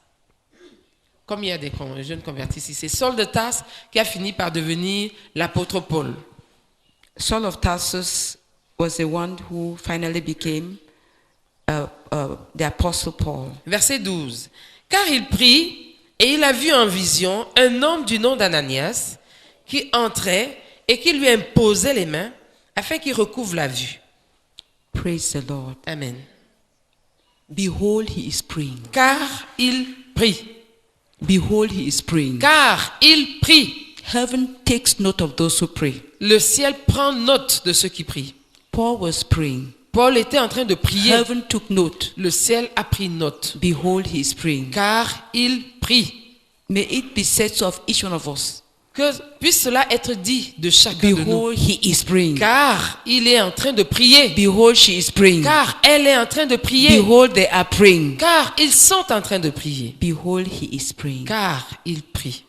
Comme il y a des jeunes convertis ici, c'est Saul de Tarse qui a fini par devenir l'apôtre Paul. Saul of Tarsus was the one who finally became the apostle Paul. Verset 12. Car il prie et il a vu en vision un homme du nom d'Ananias qui entrait et qui lui imposait les mains afin qu'il recouvre la vue. Praise the Lord. Amen. Behold, he is praying. Car il prie. Behold, he is praying. Car il prie. Heaven takes note of those who pray. Le ciel prend note de ceux qui prient. Paul was praying. Paul était en train de prier. Heaven took note. Le ciel a pris note. Behold, he is praying. Car il prie. May it be said so of each one of us. Que puisse cela être dit de chacun de nous. Behold, he is praying. Car il est en train de prier. Behold, she is praying. Car elle est en train de prier. Behold, they are praying. Car ils sont en train de prier. Behold, he is praying. Car ils prient.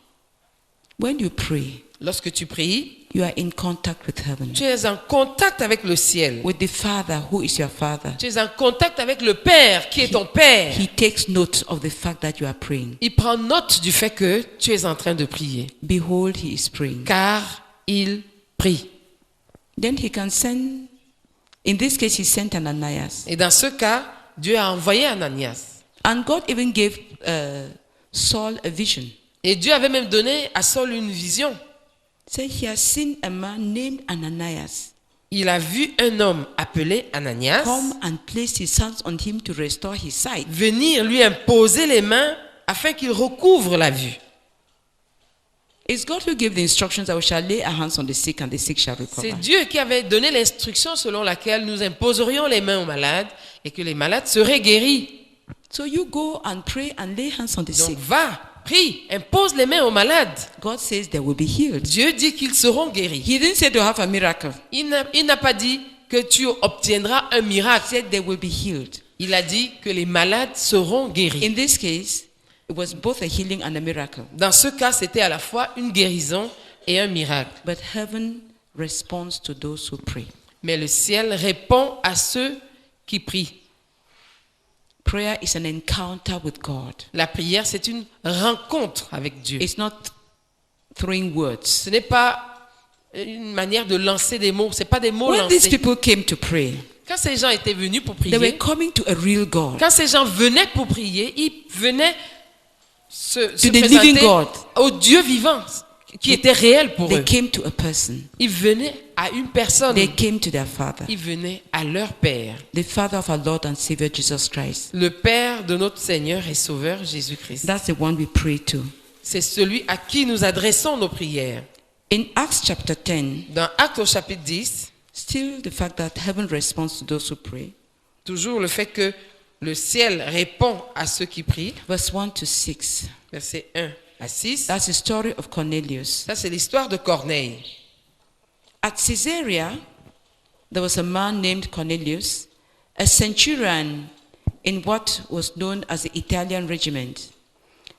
When you pray, Lorsque tu pries, you are in contact with heaven, tu es en contact avec le ciel. with the Father who is your Father. Tu es en contact avec le Père qui est ton Père. He takes note of the fact that you are praying. Il prend note du fait que tu es en train de prier. Behold, he is praying. Car il prie. Then he can send, in this case, he sent Ananias. Et dans ce cas, Dieu a envoyé Ananias. And God even gave Saul a vision. Et Dieu avait même donné à Saul une vision. So he has seen a man named Ananias Il a vu un homme appelé Ananias come and place his hands on him to restore his sight. venir lui imposer les mains afin qu'il recouvre la vue. It's God who gave the instructions that we shall lay our hands on the sick and the sick shall C'est recover. Dieu qui avait donné l'instruction selon laquelle nous imposerions les mains aux malades et que les malades seraient guéris. So you go and pray and lay hands on the Donc sick. va, prie, impose les mains aux malades. God says they will be healed. Dieu dit qu'ils seront guéris. He didn't say to have a miracle. Il n'a pas dit que tu obtiendras un He miracle. said they will be healed. Il a dit que les malades seront guéris. In this case, it was both a healing and a miracle. Dans ce cas, c'était à la fois une guérison et un miracle. But heaven responds to those who pray. Mais le ciel répond à ceux qui prient. Prayer is an encounter with God. La prière, c'est une rencontre avec Dieu. It's not throwing words. Ce n'est pas une manière de lancer des mots. Ce n'est pas des mots When these lancés. people came to pray, Quand ces gens étaient venus pour they were prier, coming to a real God, quand ces gens venaient pour prier, ils venaient se to the living présenter God. au Dieu vivant qui était réel pour They eux. came to a person. Ils venaient à une personne. They came to their Father, Ils venaient à leur Père. the Father of our Lord and Savior Jesus Christ. Le Père de notre Seigneur et Sauveur Jésus-Christ. That's the one we pray to. C'est celui à qui nous adressons nos prières. In Acts chapter 10, Dans Actes au chapitre 10, still the fact that heaven responds to those who pray. toujours le fait que le ciel répond à ceux qui prient. Verse 1 to 6. Versets 1 à 6. That's the story of Cornelius. Ça, c'est l'histoire de Corneille. At Caesarea, there was a man named Cornelius, a centurion in what was known as the Italian regiment.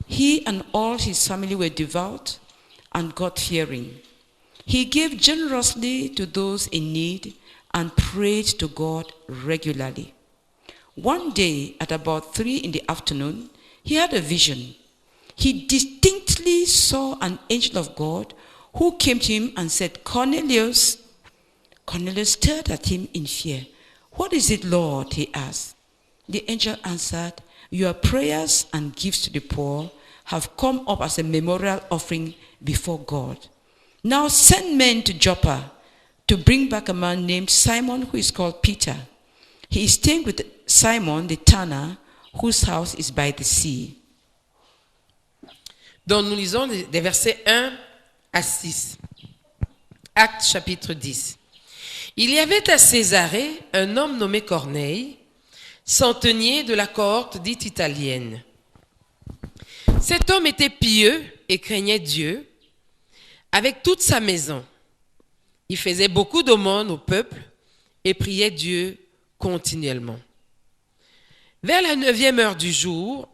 He and all his family were devout and God-fearing. He gave generously to those in need and prayed to God regularly. One day, at about 3 in the afternoon, he had a vision. He distinctly saw an angel of God who came to him and said, Cornelius. Cornelius stared at him in fear. What is it, Lord? He asked. The angel answered, your prayers and gifts to the poor have come up as a memorial offering before God. Now send men to Joppa to bring back a man named Simon who is called Peter. He is staying with Simon the tanner, whose house is by the sea. Donc nous lisons des versets 1 à 6. Actes chapitre 10. Il y avait à Césarée un homme nommé Corneille, centenier de la cohorte dite italienne. Cet homme était pieux et craignait Dieu avec toute sa maison. Il faisait beaucoup d'aumônes au peuple et priait Dieu continuellement. Vers la 9e heure du jour,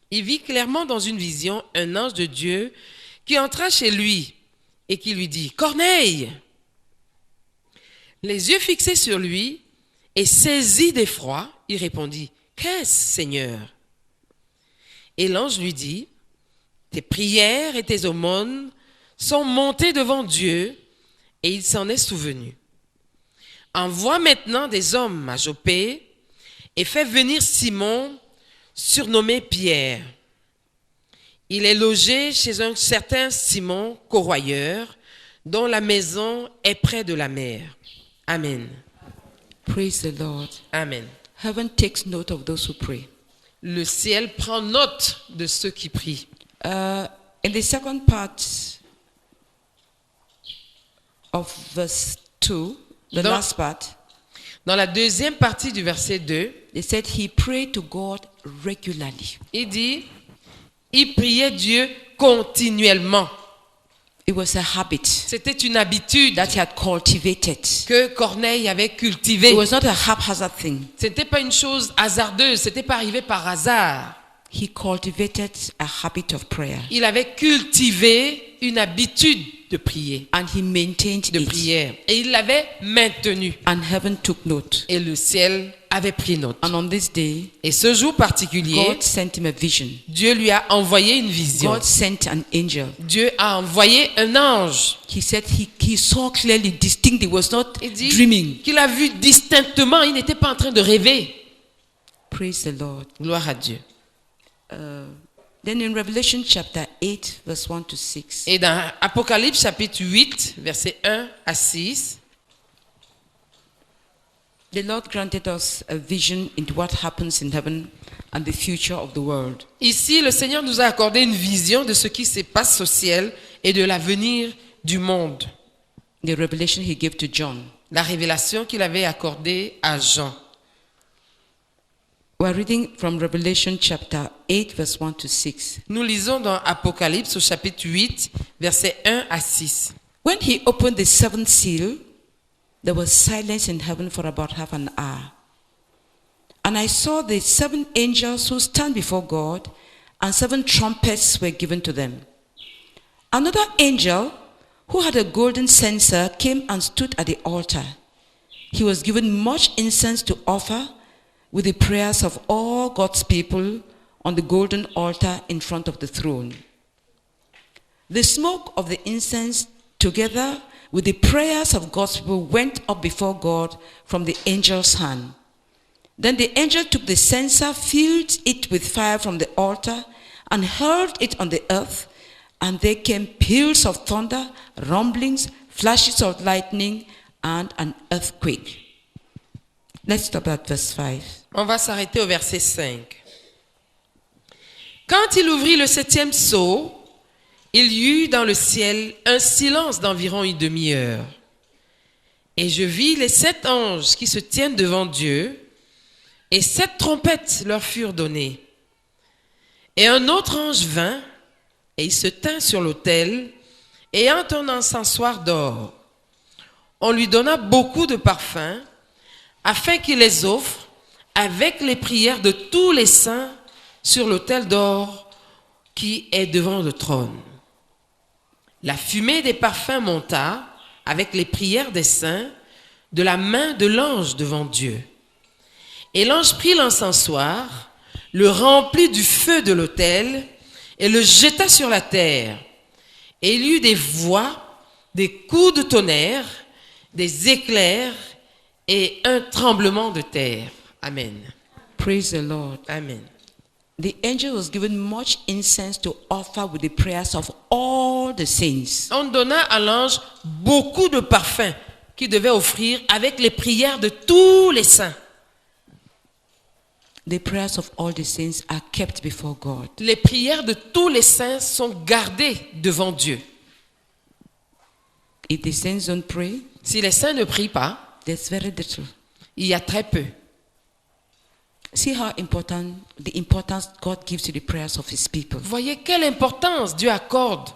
il vit clairement dans une vision un ange de Dieu qui entra chez lui et qui lui dit « Corneille !» Les yeux fixés sur lui et saisi d'effroi, il répondit « Qu'est-ce, Seigneur ?» Et l'ange lui dit « Tes prières et tes aumônes sont montées devant Dieu et il s'en est souvenu. Envoie maintenant des hommes à Joppé et fais venir Simon, surnommé Pierre. Il est logé chez un certain Simon, corroyeur, dont la maison est près de la mer. Amen. Praise the Lord. Amen. Heaven takes note of those who pray. Le ciel prend note de ceux qui prient. In the second part of verse 2, the last part, dans la deuxième partie du verset 2, they said he prayed to God regularly. Il dit, il priait Dieu continuellement. It was a habit C'était une habitude that he had cultivated. que Corneille avait cultivée. It was not a haphazard thing. Ce n'était pas une chose hasardeuse, ce n'était pas arrivé par hasard. He cultivated a habit of prayer. Il avait cultivé une habitude de prier, And he maintained de it. prière. Et il l'avait maintenue. And heaven took note. Et le ciel avait pris note. And on this day, Et ce jour particulier, God sent him a vision. Dieu lui a envoyé une vision. God sent an angel. Dieu a envoyé un ange. He said he saw clearly, distinct. He was not Il dit dreaming. qu'il a vu distinctement, il n'était pas en train de rêver. Praise the Lord. Gloire à Dieu. Then in Revelation chapter 8, verse 1 to 6, Et dans Apocalypse chapitre 8, versets 1 à 6, the Lord granted us a vision into what happens in heaven and the future of the world. ici, le Seigneur nous a accordé une vision de ce qui se passe au ciel et de l'avenir du monde. The revelation he gave to John. La révélation qu'il avait accordée à Jean. We are reading from Revelation chapter 8, verse 1 to 6. Nous lisons dans Apocalypse au chapitre 8, versets 1 à 6. When he opened the seventh seal, there was silence in heaven for about half an hour. And I saw the 7 angels who stand before God, and 7 trumpets were given to them. Another angel who had a golden censer came and stood at the altar. He was given much incense to offer, with the prayers of all God's people on the golden altar in front of the throne. The smoke of the incense, together with the prayers of God's people, went up before God from the angel's hand. Then the angel took the censer, filled it with fire from the altar, and hurled it on the earth, and there came peals of thunder, rumblings, flashes of lightning, and an earthquake. Let's stop at verse 5. On va s'arrêter au verset 5. Quand il ouvrit le 7e sceau, il y eut dans le ciel un silence d'environ une demi-heure. Et je vis les 7 anges qui se tiennent devant Dieu, et 7 trompettes leur furent données. Et un autre ange vint, et il se tint sur l'autel, ayant un encensoir d'or. On lui donna beaucoup de parfums, afin qu'il les offre avec les prières de tous les saints sur l'autel d'or qui est devant le trône. La fumée des parfums monta avec les prières des saints de la main de l'ange devant Dieu. Et l'ange prit l'encensoir, le remplit du feu de l'autel et le jeta sur la terre. Et il y eut des voix, des coups de tonnerre, des éclairs et un tremblement de terre. Amen. Praise the Lord. Amen. The angel was given much incense to offer with the prayers of all the saints. On donna à l'ange beaucoup de parfums qu'il devait offrir avec les prières de tous les saints. The prayers of all the saints are kept before God. Les prières de tous les saints sont gardées devant Dieu. If the saints don't pray, si les saints ne prient pas, there's very little. Il y a très peu. See how important the importance God gives to the prayers of His people. Voyez quelle importance Dieu accorde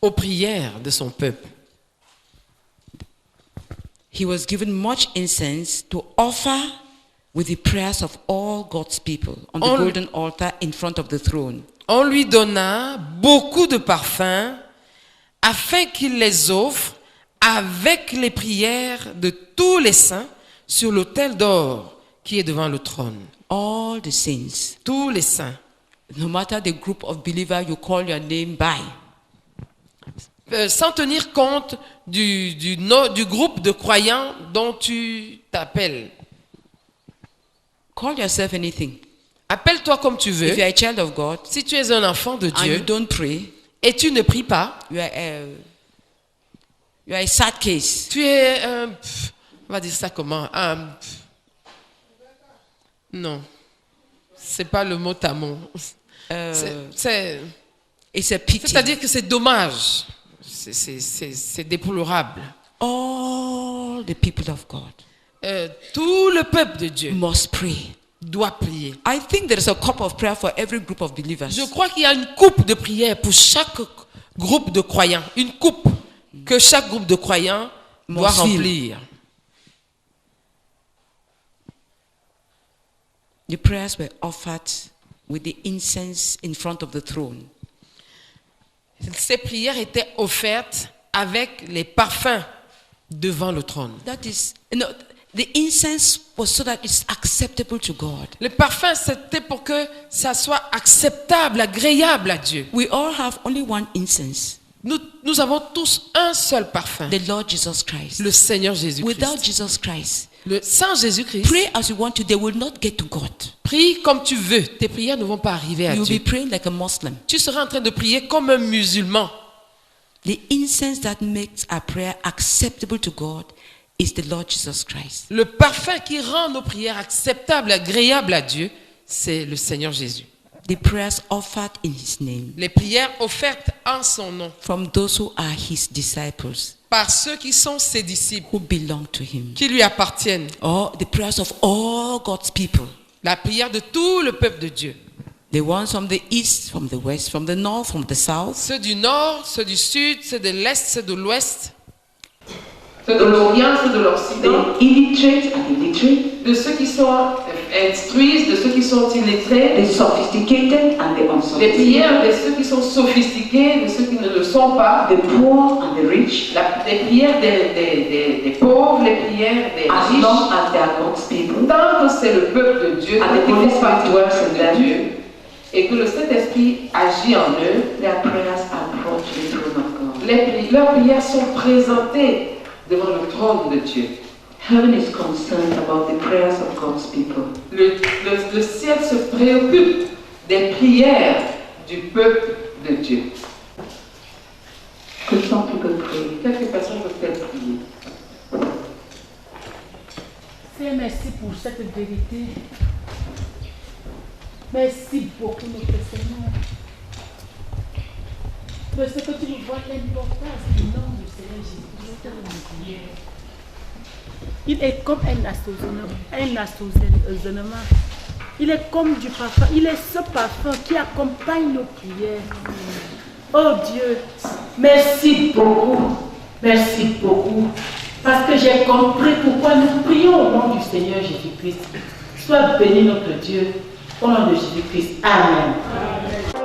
aux prières de son peuple. He was given much incense to offer with the prayers of all God's people on the golden altar in front of the throne. On lui donna beaucoup de parfums afin qu'il les offre avec les prières de tous les saints sur l'autel d'or qui est devant le trône. All the saints. Tous les saints. No matter the group of believers you call your name by. Sans tenir compte du groupe de croyants dont tu t'appelles. Call yourself anything. Appelle-toi comme tu veux. If you are a child of God, si tu es un enfant de Dieu, and you don't pray, et tu ne pries pas, you are a sad case. Tu es on va dire ça comment? Non, c'est pas le mot tamon. C'est-à-dire que c'est dommage. C'est déplorable. All the people of God. Tout le peuple de Dieu must pray. Doit prier. I think there is a cup of prayer for every group of believers. Je crois qu'il y a une coupe de prière pour chaque groupe de croyants. Une coupe que chaque groupe de croyants doit remplir. The prayers were offered with the incense in front of the throne. Ces prières étaient offertes avec les parfums devant le trône. That is, the incense was so that it's acceptable to God. Le parfum, c'était pour que ça soit acceptable, agréable à Dieu. We all have only one incense. Nous avons tous un seul parfum. The Lord Jesus Christ. Le Seigneur Jésus-Christ. Without Jesus Christ, sans Jésus-Christ, pray as you want to, they will not get to God. Prie comme tu veux, tes prières ne vont pas arriver à You'll Dieu. be praying like a Muslim. Tu seras en train de prier comme un musulman. The incense that makes our prayer acceptable to God is the Lord Jesus Christ. Le parfum qui rend nos prières acceptables, agréables à Dieu, c'est le Seigneur Jésus. The prayers offered in His name. Les prières offertes en son nom. From those who are His disciples. Par ceux qui sont ses disciples. Who belong to Him. Qui lui appartiennent. Or the prayers of all God's people. La prière de tout le peuple de Dieu. The ones from the east, from the west, from the north, from the south. Ceux du nord, ceux du sud, ceux de l'est, ceux de l'ouest. Ceux de l'Orient, ceux de l'Occident. The illiterate and illiterate. De ceux qui sont instruits, de ceux qui sont illettrés. The sophisticated and the Les unsophisticated. prières de ceux qui sont sophistiqués, de ceux qui ne le sont sont pas the poor and the rich, les prières des pauvres, les prières des as riches, long as they are God's people, tant que c'est le peuple de Dieu, and the que Holy c'est pas Spirit works in de them, Dieu, et que le Saint-Esprit agit en eux, their prayers are brought to the throne of God. leurs prières sont présentées devant le trône de Dieu. Heaven is concerned about the prayers of God's people. Le ciel se préoccupe des prières du peuple de Dieu. Could some people pray? Quelques personnes peuvent-elles prier? Seigneur, merci pour cette vérité. Merci beaucoup, notre Seigneur. Parce que tu nous vois l'importance du nom du Seigneur Jésus-Christ dans nos prières. Il est comme un assaisonnement. Il est comme du parfum. Il est ce parfum qui accompagne nos prières. Oh Dieu, merci beaucoup. Merci beaucoup. Parce que j'ai compris pourquoi nous prions au nom du Seigneur Jésus-Christ. Sois béni notre Dieu. Au nom de Jésus-Christ. Amen. Amen.